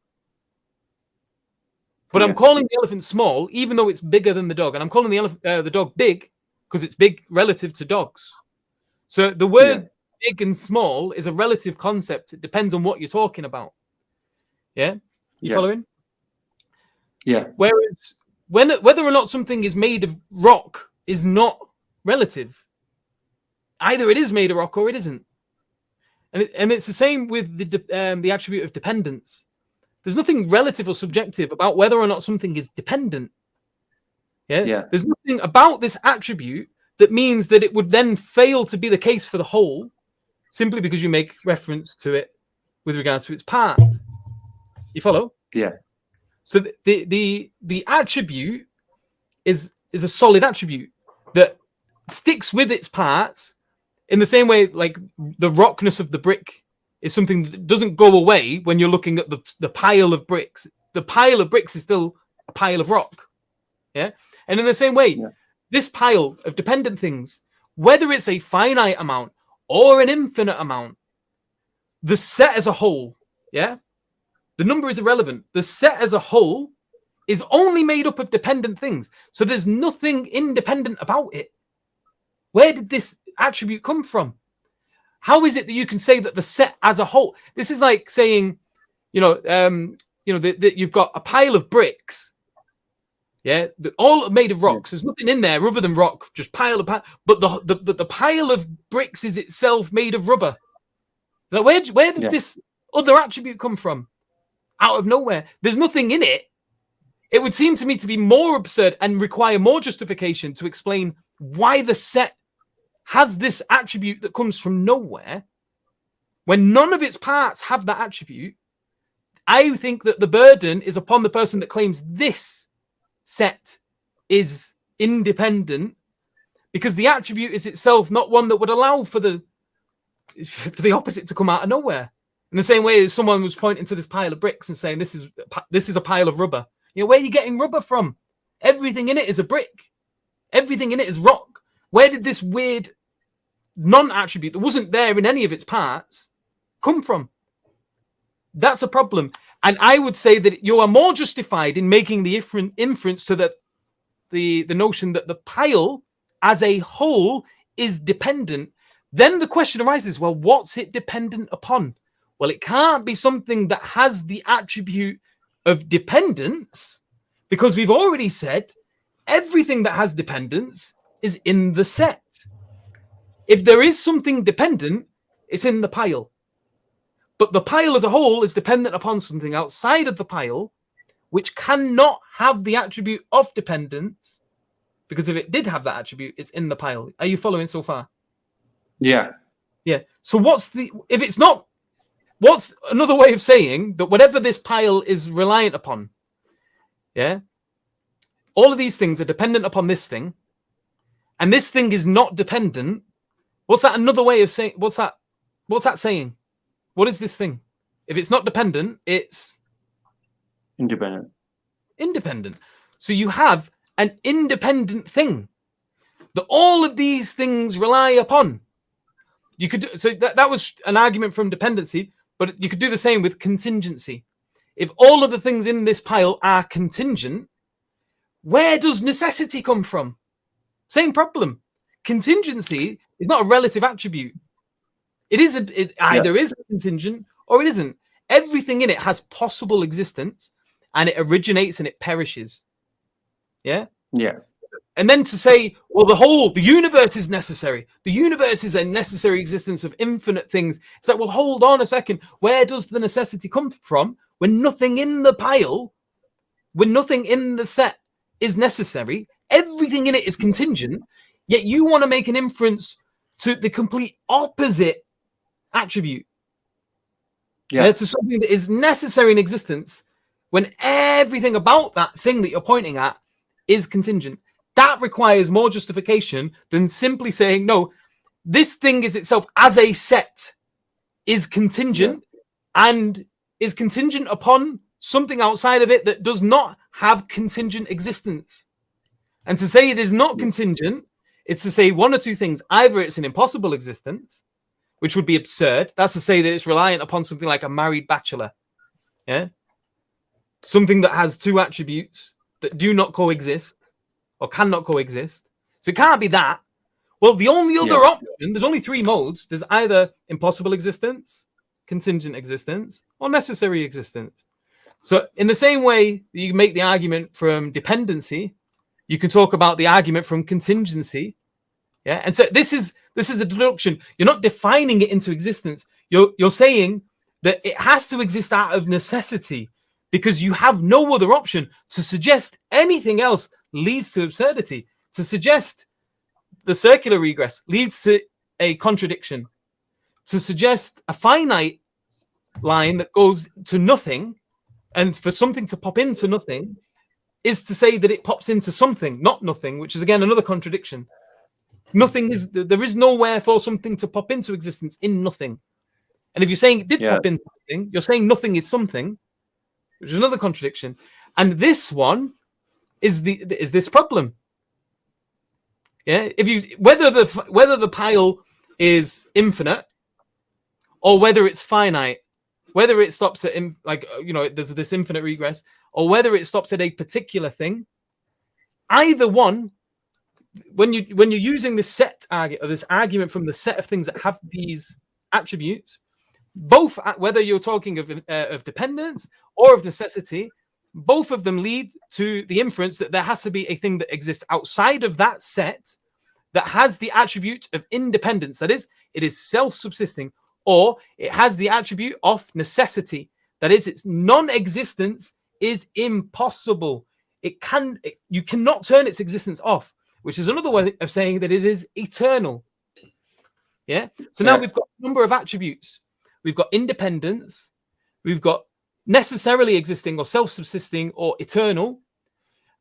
But I'm calling the elephant small, even though it's bigger than the dog, and I'm calling the dog big because it's big relative to dogs. So the word big and small is a relative concept. It depends on what you're talking about. Yeah, you following? Yeah. Whereas whether or not something is made of rock is not relative. Either it is made of rock or it isn't. And it's the same with the attribute of dependence. There's nothing relative or subjective about whether or not something is dependent. Yeah. There's nothing about this attribute that means that it would then fail to be the case for the whole, simply because you make reference to it with regards to its part. You follow? Yeah. So the attribute is a solid attribute that sticks with its parts in the same way like the rockness of the brick is something that doesn't go away when you're looking at the pile of bricks. The pile of bricks is still a pile of rock. Yeah. And in the same way, this pile of dependent things, whether it's a finite amount or an infinite amount, the set as a whole, the number is irrelevant. The set as a whole is only made up of dependent things. So there's nothing independent about it. Where did this attribute come from? How is it that you can say that the set as a whole? This is like saying, that you've got a pile of bricks, all made of rocks. There's nothing in there other than rock, just pile of pile. But the pile of bricks is itself made of rubber. Now, where did this other attribute come from? Out of nowhere. There's nothing in it. It would seem to me to be more absurd and require more justification to explain why the set has this attribute that comes from nowhere when none of its parts have that attribute. I think that the burden is upon the person that claims this set is independent, because the attribute is itself not one that would allow for the opposite to come out of nowhere. In the same way as someone was pointing to this pile of bricks and saying this is a pile of rubber. Where are you getting rubber from? Everything in it is a brick. Everything in it is rock. Where did this weird non-attribute that wasn't there in any of its parts come from? That's a problem. And I would say that you are more justified in making the inference to the notion that the pile as a whole is dependent. Then the question arises, well, what's it dependent upon? Well, it can't be something that has the attribute of dependence, because we've already said everything that has dependence is in the set. If there is something dependent, it's in the pile. But the pile as a whole is dependent upon something outside of the pile, which cannot have the attribute of dependence, because if it did have that attribute, it's in the pile. Are you following so far? Yeah. So what's another way of saying that whatever this pile is reliant upon, all of these things are dependent upon this thing, and this thing is not dependent? What's that another way of saying? What's that saying? What is this thing? If it's not dependent, it's independent. So you have an independent thing that all of these things rely upon. You could so that was an argument from dependency, but you could do the same with contingency. If all of the things in this pile are contingent, where does necessity come from? Same problem. Contingency is not a relative attribute. It either is contingent or it isn't. Everything in it has possible existence, and it originates and it perishes. Yeah. And then to say, well, the universe is necessary. The universe is a necessary existence of infinite things. It's like, well, hold on a second. Where does the necessity come from when nothing in the pile, when nothing in the set is necessary? Everything in it is contingent, yet you want to make an inference to the complete opposite attribute. To something that is necessary in existence when everything about that thing that you're pointing at is contingent. That requires more justification than simply saying, no, this thing is itself as a set is contingent and is contingent upon something outside of it that does not have contingent existence. And to say it is not contingent, it's to say one or two things. Either it's an impossible existence, which would be absurd. That's to say that it's reliant upon something like a married bachelor. Yeah. Something that has two attributes that do not coexist or cannot coexist. So it can't be that. Well, the only other option, there's only three modes. There's either impossible existence, contingent existence, or necessary existence. So in the same way that you make the argument from dependency, you can talk about the argument from contingency. Yeah. And so this is a deduction. You're not defining it into existence. You're saying that it has to exist out of necessity because you have no other option. To suggest anything else leads to absurdity. To suggest the circular regress leads to a contradiction. To suggest a finite line that goes to nothing, and for something to pop into nothing, is to say that it pops into something, not nothing, which is again another contradiction. Nothing is, there is nowhere for something to pop into existence in nothing. And if you're saying it did pop into something, you're saying nothing is something, which is another contradiction. And this one is this problem. Yeah, whether the pile is infinite or whether it's finite, whether it stops at there's this infinite regress, or whether it stops at a particular thing, either one, when you're using this set argument or this argument from the set of things that have these attributes, both whether you're talking of dependence or of necessity, both of them lead to the inference that there has to be a thing that exists outside of that set that has the attribute of independence. That is, it is self-subsisting, or it has the attribute of necessity. That is, its non-existence is impossible. You cannot turn its existence off, which is another way of saying that it is eternal. Yeah. So now we've got a number of attributes. We've got independence. We've got necessarily existing or self-subsisting or eternal.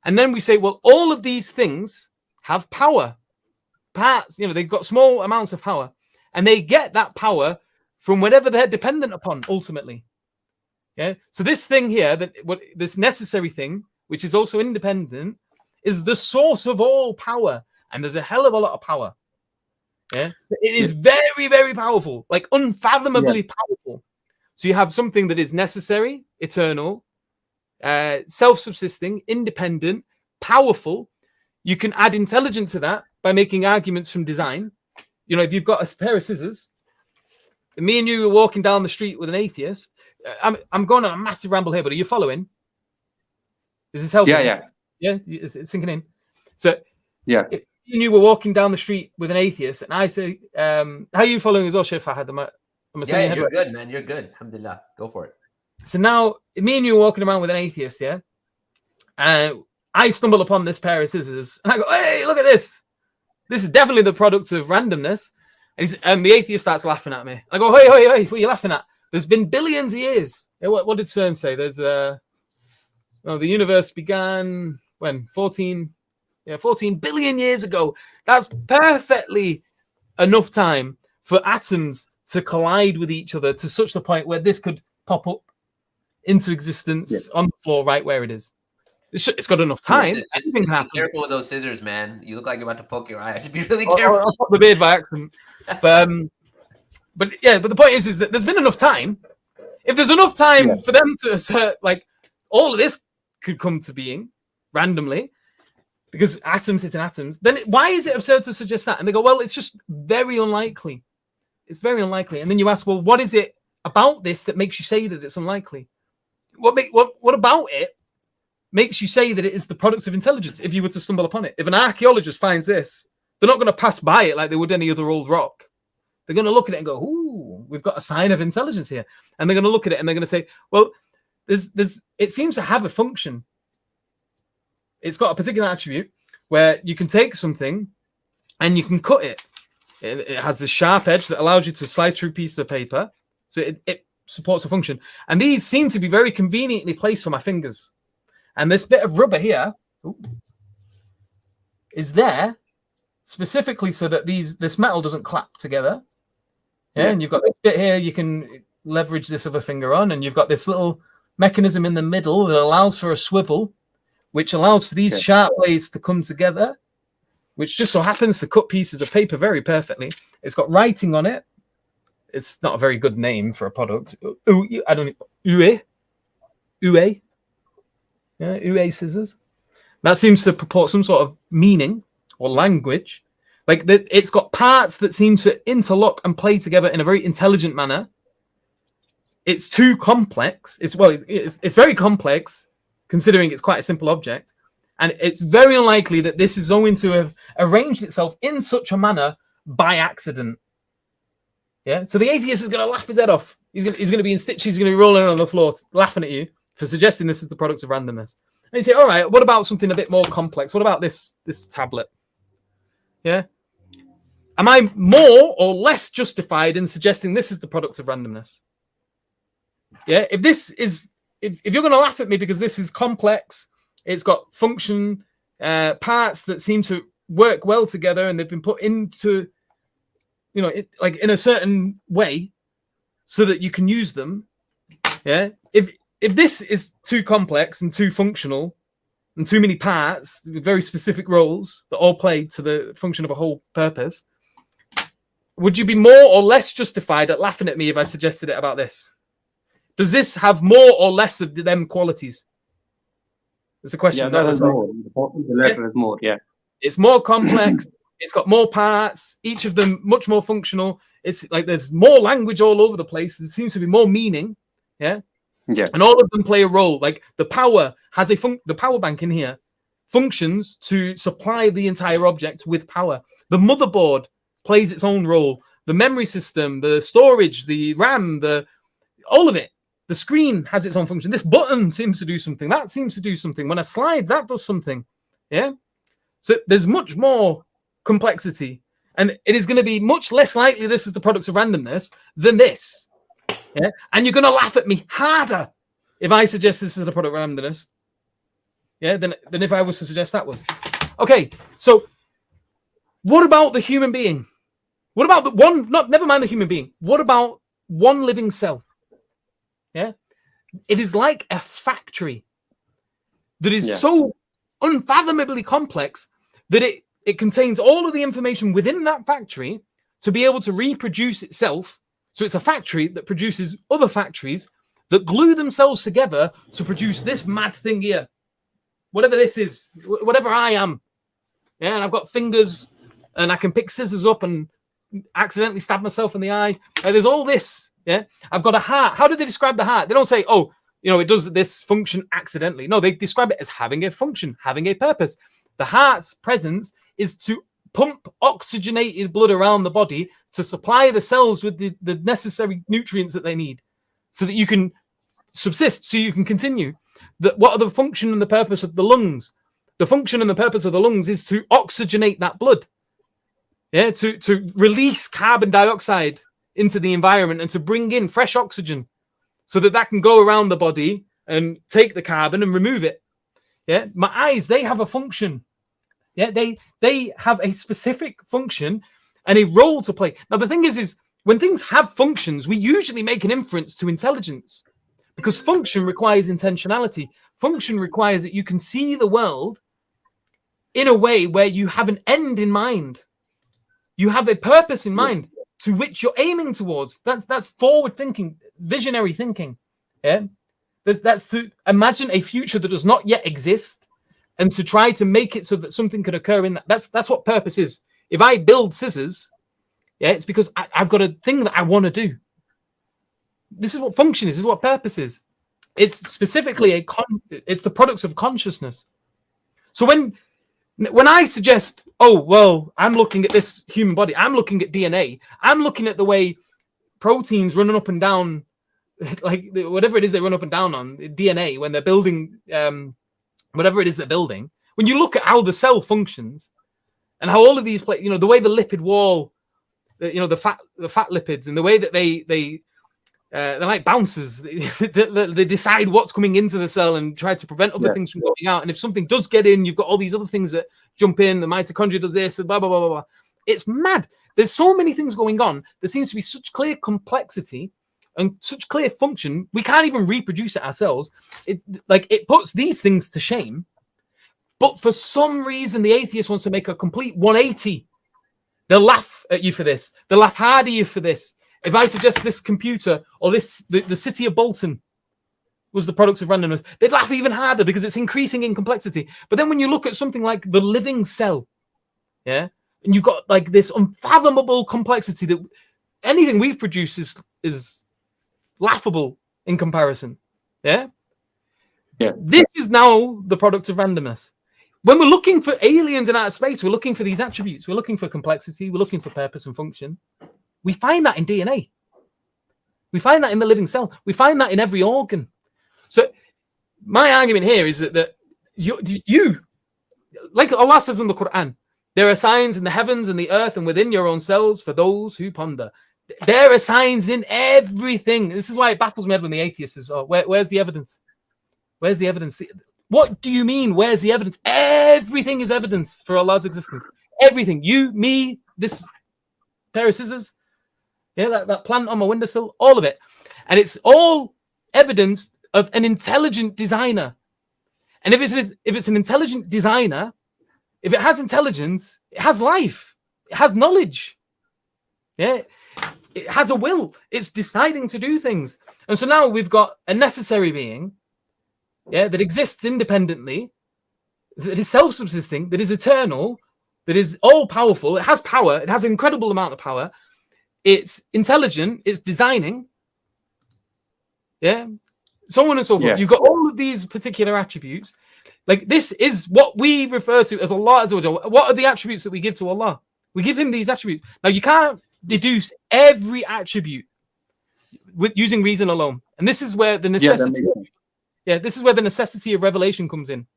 And then we say, well, all of these things have power. Perhaps, they've got small amounts of power, and they get that power from whatever they're dependent upon ultimately. Yeah. So this thing here, this necessary thing, which is also independent, is the source of all power. And there's a hell of a lot of power. Yeah. It is very, very powerful, like unfathomably powerful. So you have something that is necessary, eternal, self-subsisting, independent, powerful. You can add intelligence to that by making arguments from design. If you've got a pair of scissors, and me and you are walking down the street with an atheist, I'm going on a massive ramble here, but are you following? Is this helping? Yeah. It's sinking in. So if me and you were walking down the street with an atheist, and I say, how are you following as well, Sheikh Fahad? You're good, man. You're good. Alhamdulillah. Go for it. So now, me and you are walking around with an atheist, yeah? And I stumble upon this pair of scissors, and I go, hey, look at this. This is definitely the product of randomness. And the atheist starts laughing at me. I go, hey, what are you laughing at? There's been billions of years. What did CERN say? There's the universe began when 14 billion years ago. That's perfectly enough time for atoms to collide with each other to such the point where this could pop up into existence on the floor right where it is. It's got enough time. Just be careful with those scissors, man. You look like you're about to poke your eye. I should be really careful. I'll pop the beard by accident. But the point is that there's been enough time. If there's enough time for them to assert, like, all of this could come to being randomly, because atoms hit in atoms, then why is it absurd to suggest that? And they go, well, it's just very unlikely. It's very unlikely. And then you ask, well, what is it about this that makes you say that it's unlikely? What about it makes you say that it is the product of intelligence if you were to stumble upon it? If an archaeologist finds this, they're not going to pass by it like they would any other old rock. They're going to look at it and go, ooh, we've got a sign of intelligence here. And they're going to look at it and they're going to say, well, it seems to have a function. It's got a particular attribute where you can take something and you can cut it. It has this sharp edge that allows you to slice through a piece of paper. So it supports a function. And these seem to be very conveniently placed for my fingers. And this bit of rubber here is there specifically so that this metal doesn't clap together. Yeah, and you've got this bit here you can leverage this other finger on, and you've got this little mechanism in the middle that allows for a swivel, which allows for these sharp blades to come together, which just so happens to cut pieces of paper very perfectly. It's got writing on it. It's not a very good name for a product. I don't know. Ue. Yeah, Ue scissors. That seems to purport some sort of meaning or language. Like it's got parts that seem to interlock and play together in a very intelligent manner. It's too complex. It's very complex, considering it's quite a simple object. And it's very unlikely that this is going to have arranged itself in such a manner by accident. Yeah. So the atheist is going to laugh his head off. He's going to be in stitches. He's going to be rolling on the floor, laughing at you for suggesting this is the product of randomness. And you say, all right, what about something a bit more complex? What about this tablet? Yeah. Am I more or less justified in suggesting this is the product of randomness? Yeah. If you're going to laugh at me because this is complex, it's got function parts that seem to work well together, and they've been put into, like in a certain way so that you can use them. Yeah. If this is too complex and too functional and too many parts with very specific roles that all play to the function of a whole purpose, would you be more or less justified at laughing at me if I suggested it about this? Does this have more or less of them qualities? It's a question. Yeah, that has more. The letter has more, yeah. It's more complex. It's got more parts, each of them much more functional. It's like there's more language all over the place. There seems to be more meaning. Yeah. Yeah. And all of them play a role. Like the power has the power bank in here functions to supply the entire object with power. The motherboard plays its own role. The memory system, the storage, the RAM, all of it. The screen has its own function. This button seems to do something. That seems to do something. When I slide, that does something. Yeah. So there's much more complexity. And it is going to be much less likely this is the product of randomness than this. Yeah. And you're going to laugh at me harder if I suggest this is the product of randomness. Yeah. Than if I was to suggest that was. Okay. So what about the human being? What about the one? Never mind the human being. What about one living cell? Yeah, it is like a factory that is so unfathomably complex that it contains all of the information within that factory to be able to reproduce itself. So it's a factory that produces other factories that glue themselves together to produce this mad thing here. Whatever this is, whatever I am. Yeah, and I've got fingers and I can pick scissors up and accidentally stab myself in the eye. There's all this. Yeah, I've got a heart. How do they describe the heart? They don't say, oh, it does this function accidentally. No, they describe it as having a function, having a purpose. The heart's presence is to pump oxygenated blood around the body to supply the cells with the necessary nutrients that they need so that you can subsist, so you can continue. What are the function and the purpose of the lungs? The function and the purpose of the lungs is to oxygenate that blood. Yeah, to release carbon dioxide into the environment and to bring in fresh oxygen so that can go around the body and take the carbon and remove it. Yeah, my eyes, they have a function. Yeah, they have a specific function and a role to play. Now, the thing is when things have functions, we usually make an inference to intelligence because function requires intentionality. Function requires that you can see the world in a way where you have an end in mind. You have a purpose in mind to which you're aiming towards. That's forward thinking, visionary thinking. Yeah, that's to imagine a future that does not yet exist and to try to make it so that something could occur in that. That's what purpose is. If I build scissors, yeah, it's because I've got a thing that I want to do. This is what function is. This is what purpose is. It's specifically it's the products of consciousness. So when I suggest, oh, well, I'm looking at this human body, I'm looking at DNA, I'm looking at the way proteins running up and down, like whatever it is they run up and down on, DNA, when they're building, whatever it is they're building. When you look at how the cell functions and how all of these, the way the lipid wall, the fat lipids and the way that they're like bouncers. They decide what's coming into the cell and try to prevent other things from going out. And if something does get in, you've got all these other things that jump in. The mitochondria does this, and blah, blah, blah, blah, blah. It's mad. There's so many things going on. There seems to be such clear complexity and such clear function. We can't even reproduce it ourselves. It puts these things to shame. But for some reason, the atheist wants to make a complete 180. They'll laugh at you for this. They'll laugh hard at you for this. If I suggest this computer or the city of Bolton was the product of randomness, they'd laugh even harder because it's increasing in complexity. But then when you look at something like the living cell, yeah, and you've got like this unfathomable complexity that anything we've produced is laughable in comparison. Yeah. This is now the product of randomness. When we're looking for aliens in outer space, we're looking for these attributes. We're looking for complexity. We're looking for purpose and function. We find that in DNA. We find that in the living cell. We find that in every organ. So my argument here is that you, like Allah says in the Quran, there are signs in the heavens and the earth and within your own selves for those who ponder. There are signs in everything. This is why it baffles me when the atheist says, oh, where's the evidence? Where's the evidence? What do you mean? Where's the evidence? Everything is evidence for Allah's existence. Everything. You, me, this pair of scissors, yeah, that plant on my windowsill, all of it. And it's all evidence of an intelligent designer. And if it's an intelligent designer, if it has intelligence, it has life, it has knowledge. Yeah, it has a will. It's deciding to do things. And so now we've got a necessary being, yeah, that exists independently, that is self-subsisting, that is eternal, that is all-powerful. It has power. It has an incredible amount of power. It's intelligent. It's designing. Yeah, so on and so forth. Yeah. You've got all of these particular attributes. Like this is what we refer to as Allah Azza wa Jalla. What are the attributes that we give to Allah? We give him these attributes. Now you can't deduce every attribute with using reason alone. And this is where the necessity this is where the necessity of revelation comes in.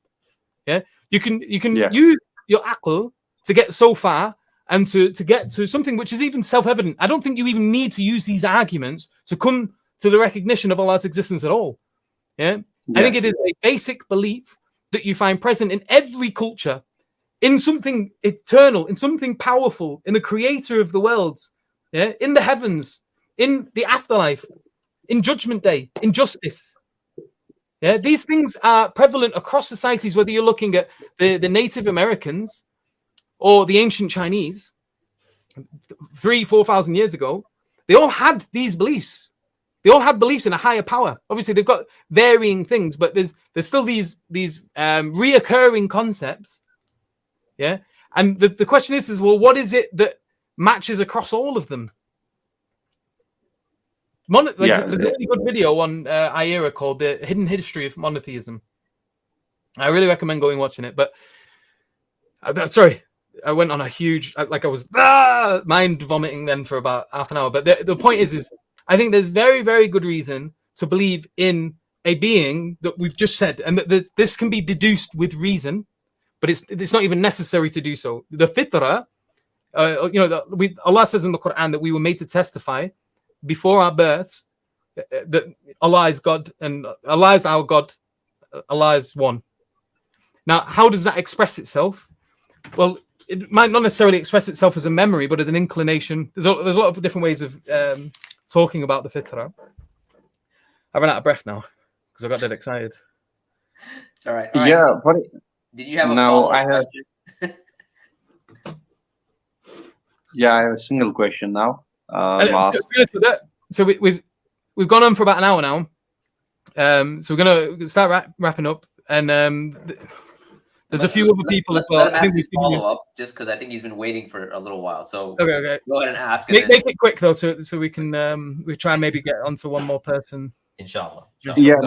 Yeah, you can use your aql to get so far and to get to something which is even self-evident. I don't think you even need to use these arguments to come to the recognition of Allah's existence at all. Yeah, I think it is a basic belief that you find present in every culture, in something eternal, in something powerful, in the creator of the worlds, yeah, in the heavens, in the afterlife, in judgment day, in justice. Yeah, these things are prevalent across societies, whether you're looking at the Native Americans or the ancient Chinese 3,000-4,000 years ago. They all had these beliefs. They all had beliefs in a higher power. Obviously, they've got varying things, but there's still these reoccurring concepts. Yeah, and the question is well, what is it that matches across all of them? There's a really good video on IERA called "The Hidden History of Monotheism." I really recommend going watching it. But sorry, I went on a huge I was mind vomiting then for about half an hour. But the point is I think there's very, very good reason to believe in a being that we've just said, and that this can be deduced with reason, but it's not even necessary to do so. The fitrah, Allah says in the Quran that we were made to testify before our births that Allah is God and Allah is our God, Allah is one. Now, how does that express itself? Well, it might not necessarily express itself as a memory, but as an inclination. There's a lot of different ways of talking about the fitrah. I ran out of breath now because I got dead excited. It's all right. Yeah. Did you have a follow-up question? Yeah, I have a single question now. So we've gone on for about an hour now. So we're gonna start wrapping up, and there's a few other people as well. Let him ask his follow-up, just because I think he's been waiting for a little while. So okay. Go ahead and ask. Make it quick though, so we can we try and maybe get onto one more person. Inshallah. Yeah.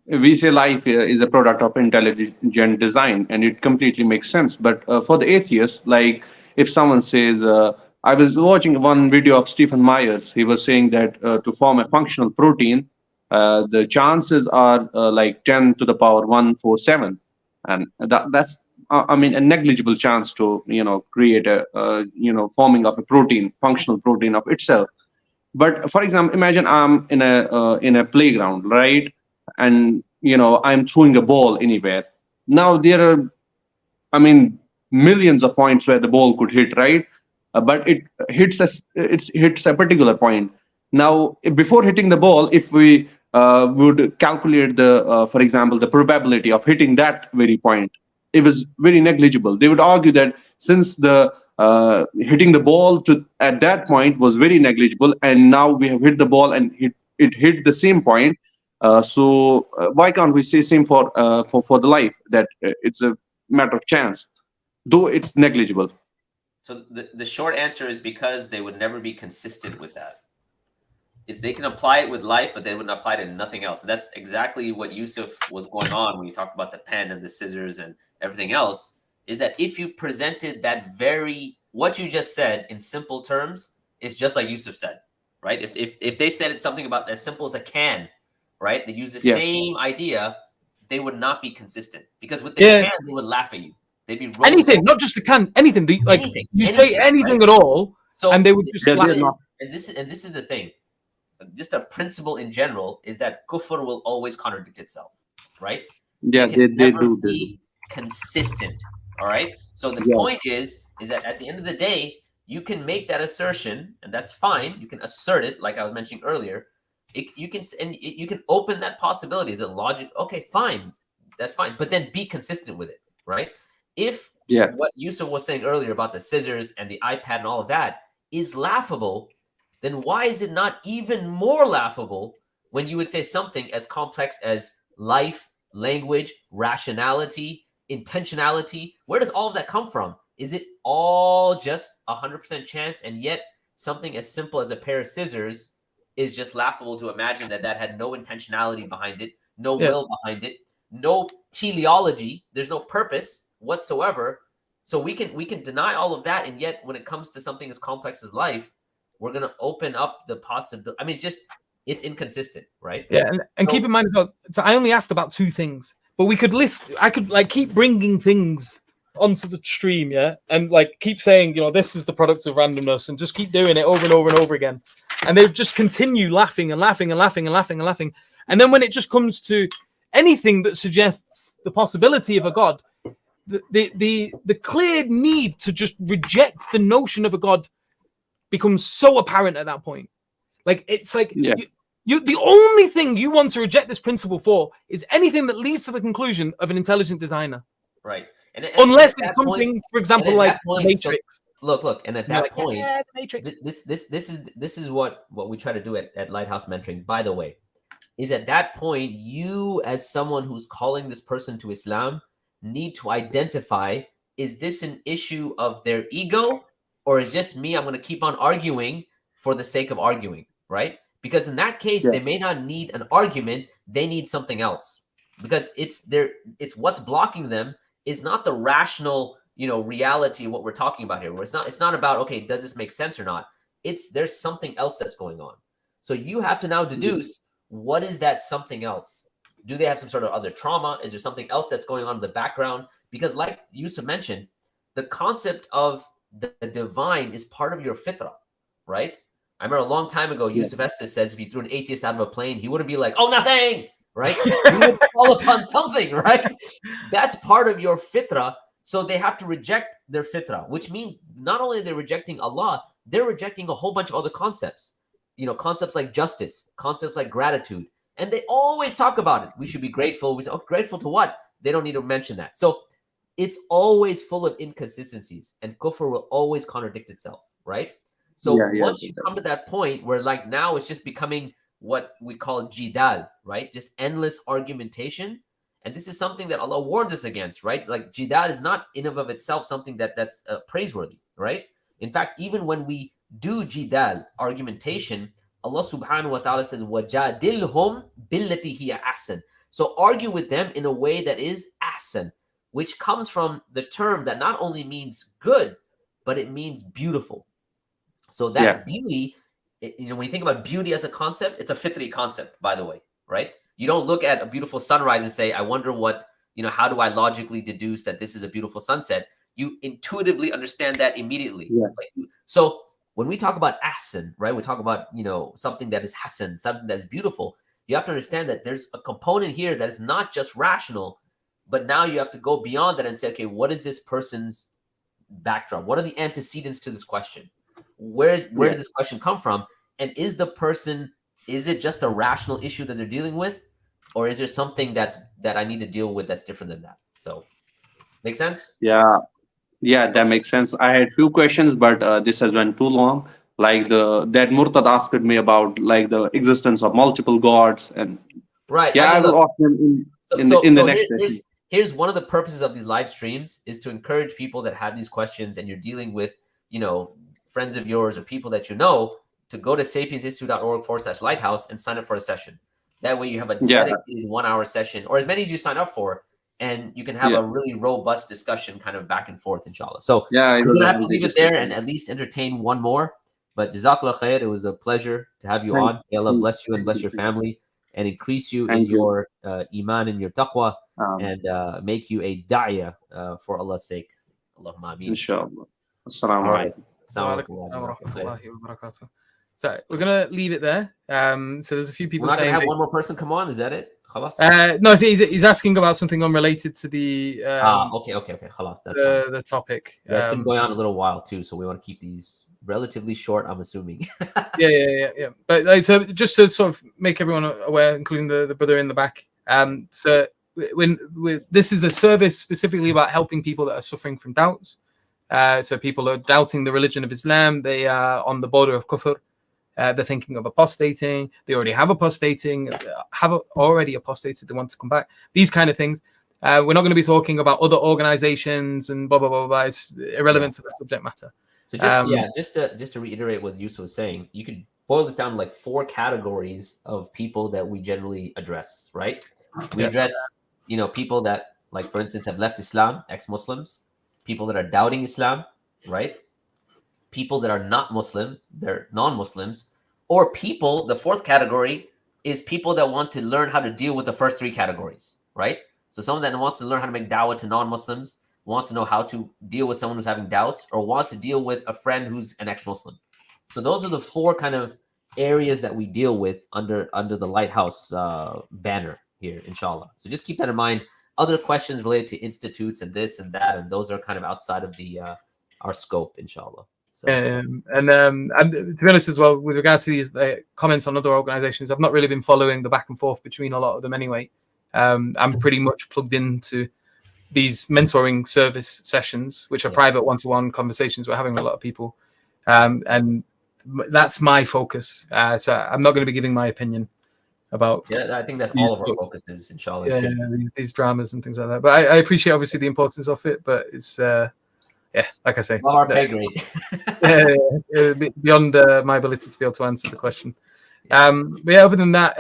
We say life is a product of intelligent design, and it completely makes sense. But for the atheist, like if someone says, I was watching one video of Stephen Myers. He was saying that to form a functional protein, the chances are like 10 to the power 147, and that's a negligible chance to create a forming of a protein, functional protein of itself. But for example, imagine I'm in a playground, right? And I'm throwing a ball anywhere. Now there are millions of points where the ball could hit, right? but it hits a particular point. Now, before hitting the ball, if we would calculate for example, the probability of hitting that very point, it was very negligible. They would argue that since the hitting the ball at that point was very negligible, and now we have hit the ball and it hit the same point. So why can't we say same for the life, that it's a matter of chance, though it's negligible? So the short answer is because they would never be consistent with that. Is they can apply it with life, but they wouldn't apply it to nothing else. And that's exactly what Yusuf was going on when you talked about the pen and the scissors and everything else, is that if you presented that what you just said in simple terms, it's just like Yusuf said, right? If they said something about as simple as a can, right? They use the same idea, they would not be consistent, because with the can, they would laugh at you. They'd be anything, not just the can, anything. Say anything at all, so and they would just laugh. And this is the thing. Just a principle in general is that kufr will always contradict itself, right? Yeah, they do. Be consistent, all right? So the point is that at the end of the day, you can make that assertion, and that's fine. You can assert it, like I was mentioning earlier. You can open that possibility. Is it logic? Okay, fine, that's fine. But then be consistent with it, right? If what Yusuf was saying earlier about the scissors and the iPad and all of that is laughable, then why is it not even more laughable when you would say something as complex as life, language, rationality, intentionality? Where does all of that come from? Is it all just 100% chance, and yet something as simple as a pair of scissors is just laughable to imagine that had no intentionality behind it, no will behind it, no teleology, there's no purpose whatsoever. So we can deny all of that, and yet when it comes to something as complex as life, we're going to open up the possibility. I mean, it's inconsistent, right? Yeah, and keep in mind as well, so I only asked about 2 things, but we could I could keep bringing things onto the stream, and keep saying, this is the product of randomness, and just keep doing it over and over and over again. And they just continue laughing and laughing and laughing and laughing and laughing. And then when it just comes to anything that suggests the possibility of a God, the clear need to just reject the notion of a God becomes so apparent at that point. You the only thing you want to reject this principle for is anything that leads to the conclusion of an intelligent designer, right? And unless it's something, point, for example, like Matrix. So, look, and at that point, this is what we try to do at Lighthouse Mentoring. By the way, is at that point, you as someone who's calling this person to Islam need to identify: is this an issue of their ego? Or is just me? I'm going to keep on arguing for the sake of arguing, right? Because in that case, they may not need an argument; they need something else. Because it's what's blocking them is not the rational, reality of what we're talking about here. Where it's not about, okay, does this make sense or not? There's something else that's going on. So you have to now deduce, what is that something else? Do they have some sort of other trauma? Is there something else that's going on in the background? Because like Yusuf mentioned, the concept of the divine is part of your fitrah, right? I remember a long time ago, Yusuf Estes says if you threw an atheist out of a plane, he wouldn't be like, oh, nothing, right? He would fall upon something, right? That's part of your fitrah. So they have to reject their fitrah, which means not only are they rejecting Allah, they're rejecting a whole bunch of other concepts, concepts like justice, concepts like gratitude. And they always talk about it. We should be grateful. We say, oh, grateful to what? They don't need to mention that. So it's always full of inconsistencies, and kufr will always contradict itself, right? So once you come to that point where now it's just becoming what we call jidal, right? Just endless argumentation. And this is something that Allah warns us against, right? Like jidal is not in and of itself something that's praiseworthy, right? In fact, even when we do jidal, argumentation, Allah subhanahu wa ta'ala says, وَجَادِلْهُمْ بِالَّتِي هِيَ أَحْسَنُ. So argue with them in a way that is ahsan, which comes from the term that not only means good, but it means beautiful. So that beauty, when you think about beauty as a concept, it's a fitri concept, by the way, right? You don't look at a beautiful sunrise and say, I wonder what, how do I logically deduce that this is a beautiful sunset? You intuitively understand that immediately. Yeah. So when we talk about ahsan, right, we talk about, something that is hasan, something that's beautiful. You have to understand that there's a component here that is not just rational, but now you have to go beyond that and say, okay, what is this person's backdrop? What are the antecedents to this question? where did this question come from? And is it just a rational issue that they're dealing with? Or is there something that I need to deal with that's different than that? So, make sense? Yeah, that makes sense. I had few questions, but this has went too long. Like that Murtad asked me about like the existence of multiple gods, and Right. yeah, I mean, will look, ask them so in the next session. here's one of the purposes of these live streams is to encourage people that have these questions and you're dealing with, friends of yours or people that you know, to go to sapiensinstitute.org/lighthouse and sign up for a session. That way you have a dedicated 1 hour session, or as many as you sign up for, and you can have a really robust discussion kind of back and forth, inshallah. So we're going to have to leave it there and at least entertain one more. But Jazakallah khair, it was a pleasure to have you on. May Allah bless you and bless your family and increase you in your iman and your taqwa and make you a da'iyah for Allah's sake. Allahumma ameen. Inshallah. Assalamu alaikum. So we're going to leave it there. So there's a few people saying... We're not going to have one more person come on? Is that it? Khalas? No, he's asking about something unrelated to the... okay. Khalas, that's fine. The topic. Yeah, it's been going on a little while too, so we want to keep these relatively short, I'm assuming. Yeah. But so just to sort of make everyone aware, including the brother in the back. So this is a service specifically about helping people that are suffering from doubts. So people are doubting the religion of Islam. They are on the border of kufr. They're thinking of apostating. They already have apostating. Have already apostated. They want to come back. These kind of things. We're not going to be talking about other organizations and blah blah blah blah. It's irrelevant to the subject matter. So just to reiterate what Yusuf was saying, you could boil this down to like 4 categories of people that we generally address, right? We address, people that, like, for instance, have left Islam, ex-Muslims, people that are doubting Islam, right? People that are not Muslim, they're non-Muslims, or people, the 4th category is people that want to learn how to deal with the first 3 categories, right? So someone that wants to learn how to make dawah to non-Muslims, wants to know how to deal with someone who's having doubts, or wants to deal with a friend who's an ex-Muslim. So those are the 4 kind of areas that we deal with under the Lighthouse banner here, inshallah. So just keep that in mind. Other questions related to institutes and this and that, and those are kind of outside of the our scope, inshallah. So. And to be honest as well, with regards to these comments on other organizations, I've not really been following the back and forth between a lot of them anyway. I'm pretty much plugged into these mentoring service sessions, which are private one-to-one conversations we're having with a lot of people. And that's my focus. So I'm not going to be giving my opinion about... Yeah, I think that's all of our focuses, inshallah. These dramas and things like that. But I appreciate, obviously, the importance of it, but it's... like I say, our pay grade. Beyond my ability to be able to answer the question. But yeah, other than that,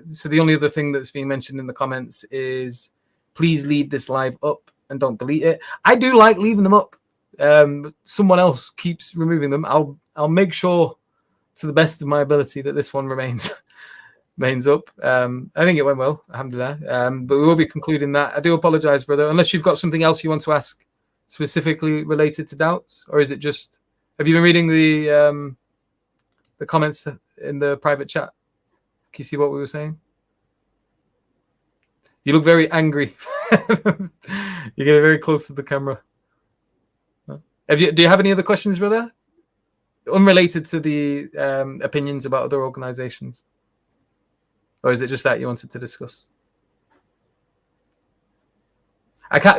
so the only other thing that's being mentioned in the comments is please leave this live up and don't delete it. I do like leaving them up. Someone else keeps removing them. I'll make sure to the best of my ability that this one remains up. I think it went well, alhamdulillah. But we will be concluding that. I do apologize, brother, unless you've got something else you want to ask specifically related to doubts, or is it just, have you been reading the comments in the private chat? Can you see what we were saying? You look very angry. You're getting very close to the camera. Do you have any other questions, brother? Unrelated to the opinions about other organizations? Or is it just that you wanted to discuss?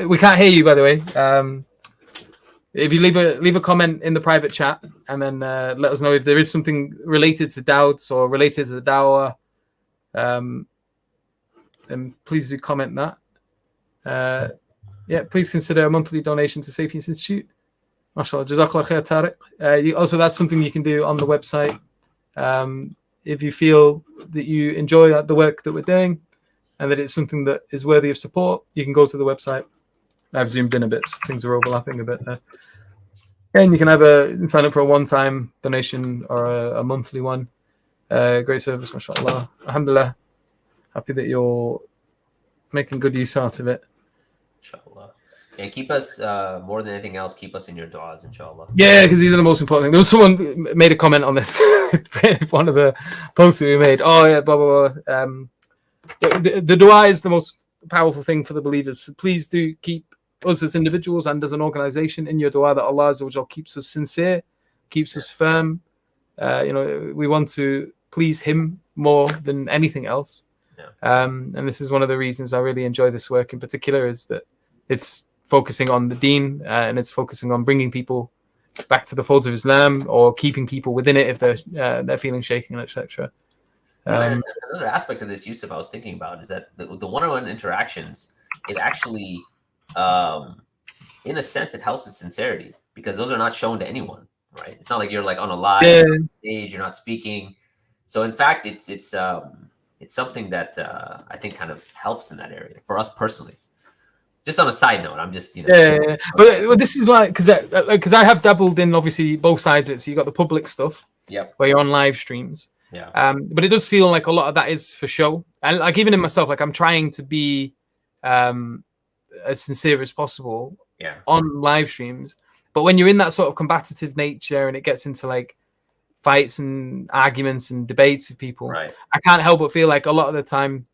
We can't hear you, by the way. If you leave a comment in the private chat and then let us know if there is something related to doubts or related to the dawah, then please do comment that. Please consider a monthly donation to Sapiens Institute. MashaAllah, Jazakallah khair, Tariq. Also, that's something you can do on the website. If you feel that you enjoy the work that we're doing and that it's something that is worthy of support, you can go to the website. I've zoomed in a bit, so things are overlapping a bit there. And you can sign up for a one-time donation or a monthly one. Great service, mashallah. Alhamdulillah. Happy that you're making good use out of it. Inshallah. And keep us, more than anything else, keep us in your du'as, inshallah. Yeah, because these are the most important things. There was someone made a comment on this. One of the posts that we made. Oh, yeah, blah, blah, blah. The dua is the most powerful thing for the believers. So please do keep us as individuals and as an organization in your dua, that Allah Azza wa Jal keeps us sincere keeps us firm. We want to please him more than anything else. And this is one of the reasons I really enjoy this work in particular, is that it's focusing on the deen, and it's focusing on bringing people back to the folds of Islam, or keeping people within it if they're feeling shaken, etc. Another aspect of this, Yusuf, I was thinking about is that the one-on-one interactions, it actually, in a sense, it helps with sincerity, because those are not shown to anyone, right? It's not like you're like on a live stage, you're not speaking. So in fact, it's something that I think kind of helps in that area for us personally. Just on a side note, I'm just But this is why, because I have dabbled in obviously both sides of it. So you got the public stuff, where you're on live streams. But it does feel like a lot of that is for show, and like even in myself, like I'm trying to be as sincere as possible on live streams. But when you're in that sort of combative nature, and it gets into like fights and arguments and debates with people, I can't help but feel like a lot of the time,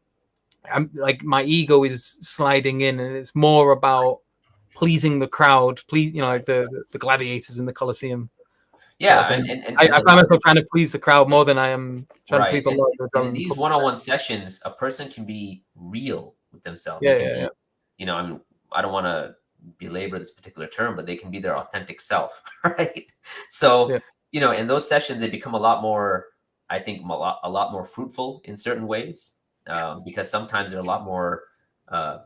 I'm like my ego is sliding in, and it's more about pleasing the crowd, like the gladiators in the Colosseum. And I find myself trying to please the crowd more than I am trying to please Allah. And in these one-on-one sessions, a person can be real with themselves. I mean, I don't want to belabor this particular term, but they can be their authentic self, right? So, in those sessions, they become a lot more, I think, a lot more fruitful in certain ways, because sometimes they're a lot more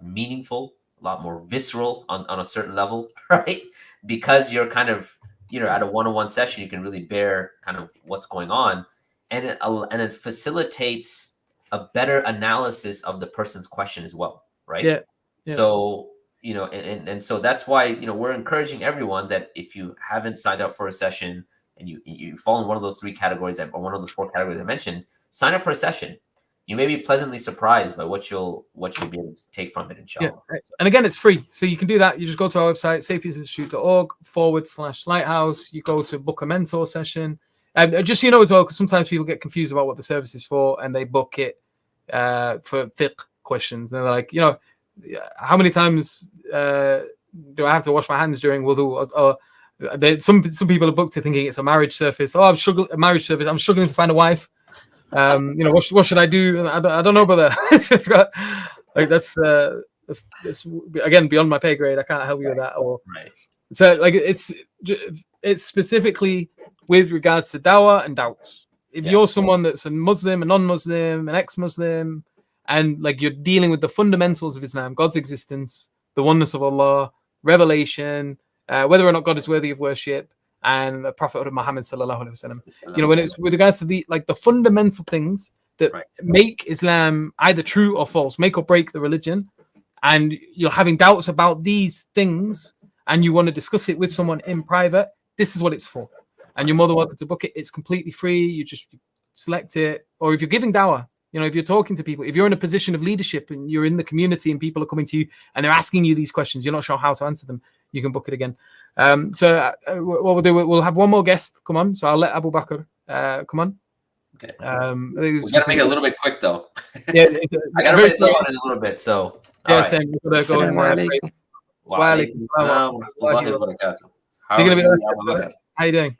meaningful, a lot more visceral on a certain level, right? Because you're kind of, at a one-on-one session, you can really bear kind of what's going on, and it facilitates a better analysis of the person's question as well, right? So, and so that's why, we're encouraging everyone that if you haven't signed up for a session and you fall in one of those 3 categories or one of those 4 categories I mentioned, sign up for a session. You may be pleasantly surprised by what you'll be able to take from it, inshallah. And again, it's free. So you can do that. You just go to our website, sapiesinstitute.org/lighthouse. You go to book a mentor session. And just so you know as well, because sometimes people get confused about what the service is for, and they book it for fiqh questions. And they're like, how many times do I have to wash my hands during wudu? Or some people are booked to thinking it's a marriage service. Oh, I'm struggling to find a wife. What should I do? I don't know about that. Like that's again beyond my pay grade. I can't help you with that. So like it's specifically with regards to dawah and doubts. If you're someone that's a Muslim, a non-Muslim, an ex-Muslim, and like you're dealing with the fundamentals of Islam, God's existence, the oneness of Allah, revelation, whether or not God is worthy of worship, and the Prophet Muhammad sallallahu alaihi wasallam. When it's with regards to the fundamental things that make Islam either true or false, make or break the religion, and you're having doubts about these things, and you want to discuss it with someone in private, this is what it's for. And you're more than welcome to book it. It's completely free. You just select it. Or if you're giving dawah, if you're talking to people, if you're in a position of leadership and you're in the community and people are coming to you and they're asking you these questions, you're not sure how to answer them, you can book it again. So what we'll do, we'll have one more guest come on. So I'll let Abu Bakr come on. Okay. We got to make it a little bit quick though. I got to break on in a little bit. So same. We're going Wa alaikum assalam wa rahmatullahi wa barakatuh. How you doing?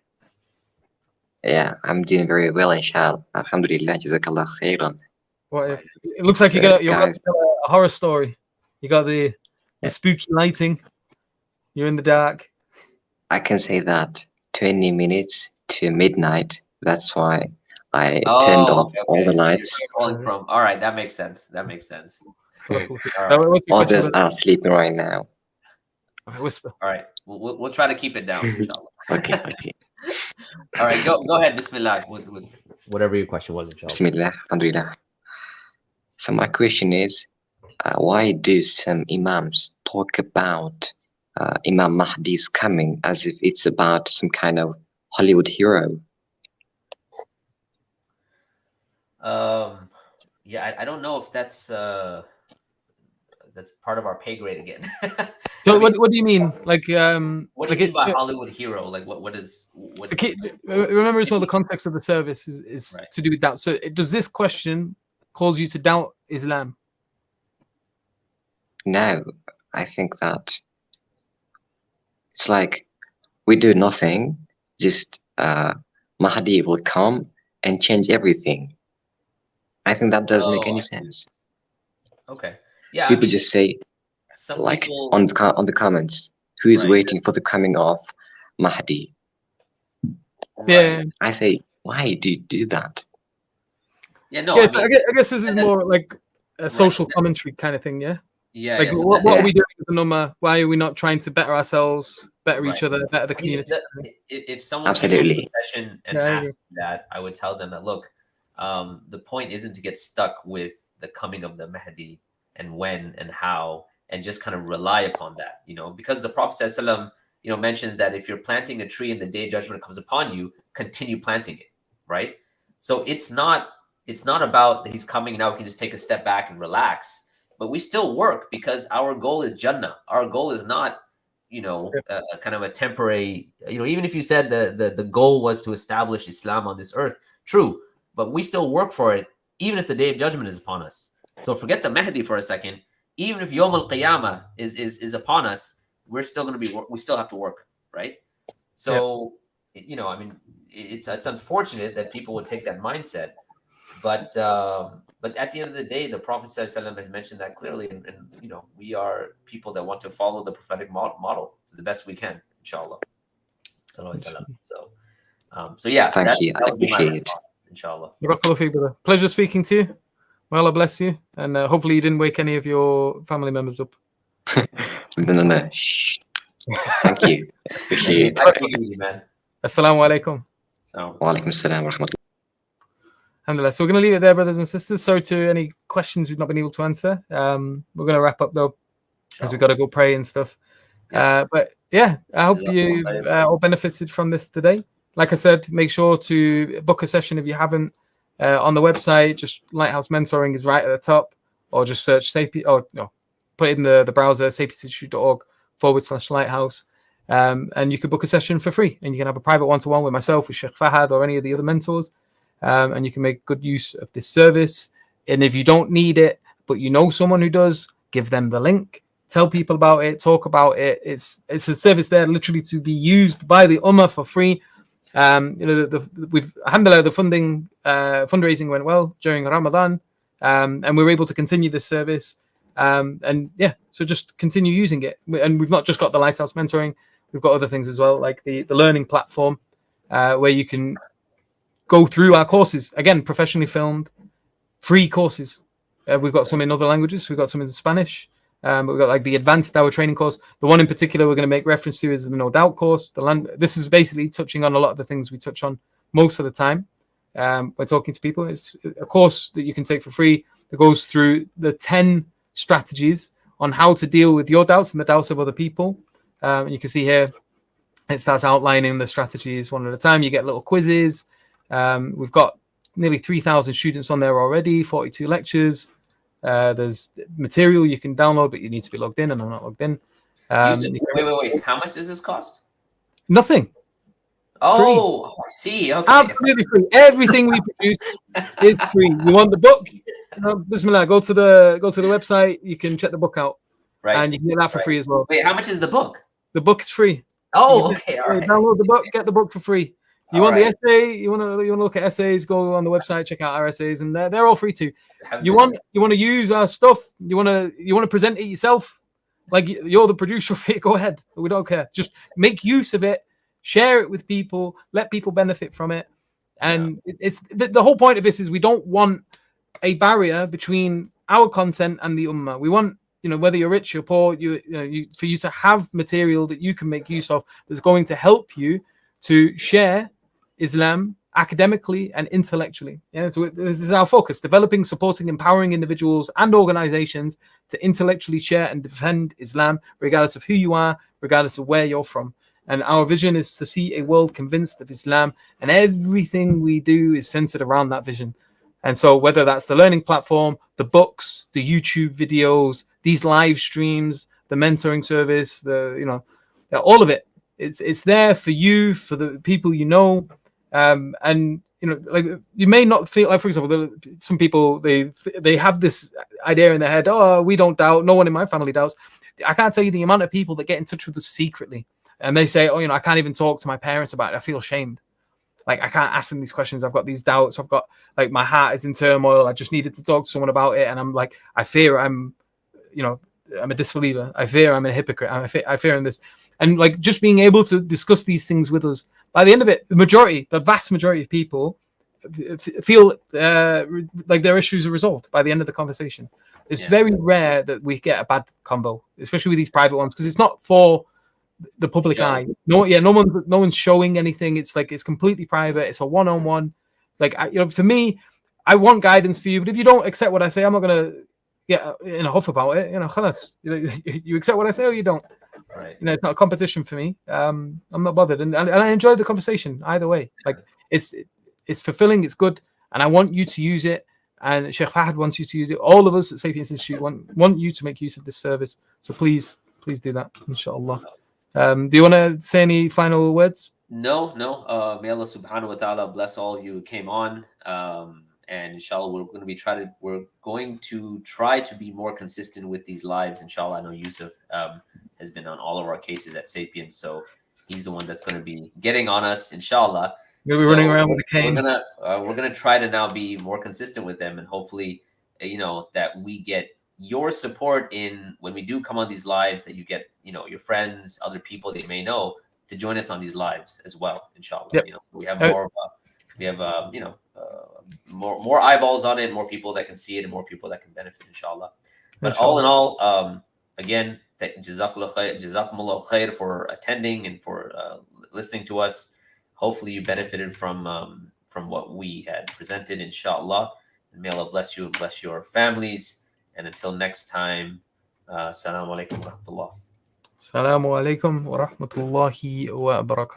Yeah, I'm doing very well, inshallah. Alhamdulillah, jazakallah khairan. It looks like you're about to tell a horror story. You got the spooky lighting. You're in the dark. I can say that 20 minutes to midnight. That's why I turned off all the lights. All right, that makes sense. Others are sleeping right now. Whisper. All right, we'll try to keep it down, inshallah. Okay. All right, go ahead. Bismillah. With whatever your question was, inshallah. Bismillah. Alhamdulillah. So my question is, why do some imams talk about Imam Mahdi's coming as if it's about some kind of Hollywood hero? I don't know if that's part of our pay grade again. So what do you mean? Like what do you mean by Hollywood hero? Like what remember as well, the context of the service is to do with doubt. So does this question cause you to doubt Islam? No, I think that it's like we do nothing, just Mahdi will come and change everything. I think that doesn't make any sense. Okay. Yeah. People I mean, just say, some like people on the comments, who is Right. waiting for the coming of Mahdi? Yeah. I say, why do you do that? Yeah. No. Yeah, I mean, I guess this is more like a social commentary kind of thing, yeah? yeah. Like, Yeah. So what that- are we doing with the number? Why are we not trying to better ourselves, better each Right. other, better the I mean, community? if someone came on Absolutely. the session and Yeah, I agree. asked that, I would tell them that, look, the point isn't to get stuck with the coming of the Mahdi and when and how, and just kind of rely upon that, because the Prophet ﷺ, mentions that if you're planting a tree and the day of judgment comes upon you, continue planting it, right? So it's not about that he's coming and now we can just take a step back and relax, but we still work because our goal is Jannah. Our goal is not, a kind of a temporary, even if you said the goal was to establish Islam on this earth, true, but we still work for it, even if the day of judgment is upon us. So forget the Mahdi for a second. Even if Yawm al-Qiyamah is upon us, we're still going to be, we still have to work, right? So, I mean, it's unfortunate that people would take that mindset, but at the end of the day, the Prophet ﷺ has mentioned that clearly, and we are people that want to follow the prophetic model to the best we can, inshallah. So yeah, so Thank you. I that would be my appreciate it. response, inshallah. Barakallahu feek, brother. Pleasure speaking to you. Well, Allah bless you. And hopefully you didn't wake any of your family members up. No. Shh. Thank you. Appreciate it. Nice speaking with you, man. Assalamu alaikum. So, Wa alaikum assalam wa rahmatullah. Alhamdulillah. So we're going to leave it there, brothers and sisters. Sorry to any questions we've not been able to answer. We're going to wrap up, though, as we've got to go pray and stuff. But yeah, I hope you've all benefited from this today. Like I said, make sure to book a session if you haven't. On the website, just Lighthouse Mentoring is right at the top, or just search put it in the browser, sapiesinstitute.org/Lighthouse. And you can book a session for free, and you can have a private one-to-one with myself, with Sheikh Fahad, or any of the other mentors. And you can make good use of this service. And if you don't need it, but you know someone who does, give them the link, tell people about it, talk about it. It's a service there literally to be used by the Ummah for free. We've alhamdulillah, the fundraising went well during Ramadan, and we were able to continue this service. So just continue using it. And we've not just got the Lighthouse Mentoring, we've got other things as well, like the learning platform, where you can go through our courses, again, professionally filmed, free courses. We've got some in other languages, we've got some in Spanish, but we've got like the advanced dawah training course. The one in particular we're going to make reference to is the No Doubt course. This is basically touching on a lot of the things we touch on most of the time when talking to people. It's a course that you can take for free that goes through the 10 strategies on how to deal with your doubts and the doubts of other people. And you can see here, it starts outlining the strategies one at a time. You get little quizzes. We've got nearly 3,000 students on there already, 42 lectures. There's material you can download, but you need to be logged in, and I'm not logged in. Wait. How much does this cost? Nothing. Oh, I see. Okay. Absolutely free. Everything we produce is free. You want the book? Bismillah, go to the website. You can check the book out, right? And you can get that for free as well. Wait, how much is the book? The book is free. Oh, okay. All right. Download the book. Get the book for free. You want the essay? You want to look at essays? Go on the website, check out our essays, and they're all free too. You want to use our stuff? You want to present it yourself? Like you're the producer of it. Go ahead. We don't care. Just make use of it. Share it with people. Let people benefit from it. And it's the whole point of this is we don't want a barrier between our content and the ummah. We want, whether you're rich or poor, for you to have material that you can make use of that's going to help you to share Islam academically and intellectually. So this is our focus: developing, supporting, empowering individuals and organizations to intellectually share and defend Islam, regardless of who you are, regardless of where you're from. And our vision is to see a world convinced of Islam, and everything we do is centered around that vision. And so whether that's the learning platform, the books, the YouTube videos, these live streams, the mentoring service, all of it, it's there for you, for the people and like you may not feel like, for example, some people they have this idea in their head, oh, we don't doubt, no one in my family doubts. I can't tell you the amount of people that get in touch with us secretly and they say, oh, I can't even talk to my parents about it, I feel ashamed. like I can't ask them these questions. I've got these doubts. I've got like my heart is in turmoil. I just needed to talk to someone about it, and I'm like, I fear I'm a disbeliever. I fear I'm a hypocrite. I fear I'm this, and like just being able to discuss these things with us. By the end of it, the vast majority of people feel like their issues are resolved by the end of the conversation. It's very rare that we get a bad convo, especially with these private ones, because it's not for the public eye. No one's showing anything. It's like it's completely private. It's a one-on-one. Like for me, I want guidance for you, but if you don't accept what I say, I'm not gonna get in a huff about it. Khalas. You accept what I say or you don't. Right. It's not a competition for me. I'm not bothered, and I enjoy the conversation either way. Like it's fulfilling. It's good, and I want you to use it. And Sheikh Fahad wants you to use it. All of us at Sapiens Institute want you to make use of this service. So please do that, inshallah. Do you want to say any final words? No. May Allah subhanahu wa ta'ala bless all of you who came on. And inshallah, we're going to try to be more consistent with these lives. Inshallah, I know Yusuf has been on all of our cases at Sapiens, so he's the one that's going to be getting on us, inshallah. You'll be running around with a cane. We're gonna try to now be more consistent with them, and hopefully, that we get your support in when we do come on these lives. That you get, your friends, other people that you may know, to join us on these lives as well, inshallah. Yep. So we have more eyeballs on it, more people that can see it, and more people that can benefit, inshallah. But all in all, again, jazakumullah khair for attending and for listening to us. Hopefully you benefited from what we had presented, inshallah. And may Allah bless you and bless your families. And until next time, assalamu alaikum wa rahmatullah. Assalamu alaikum wa rahmatullahi wa barakatuh.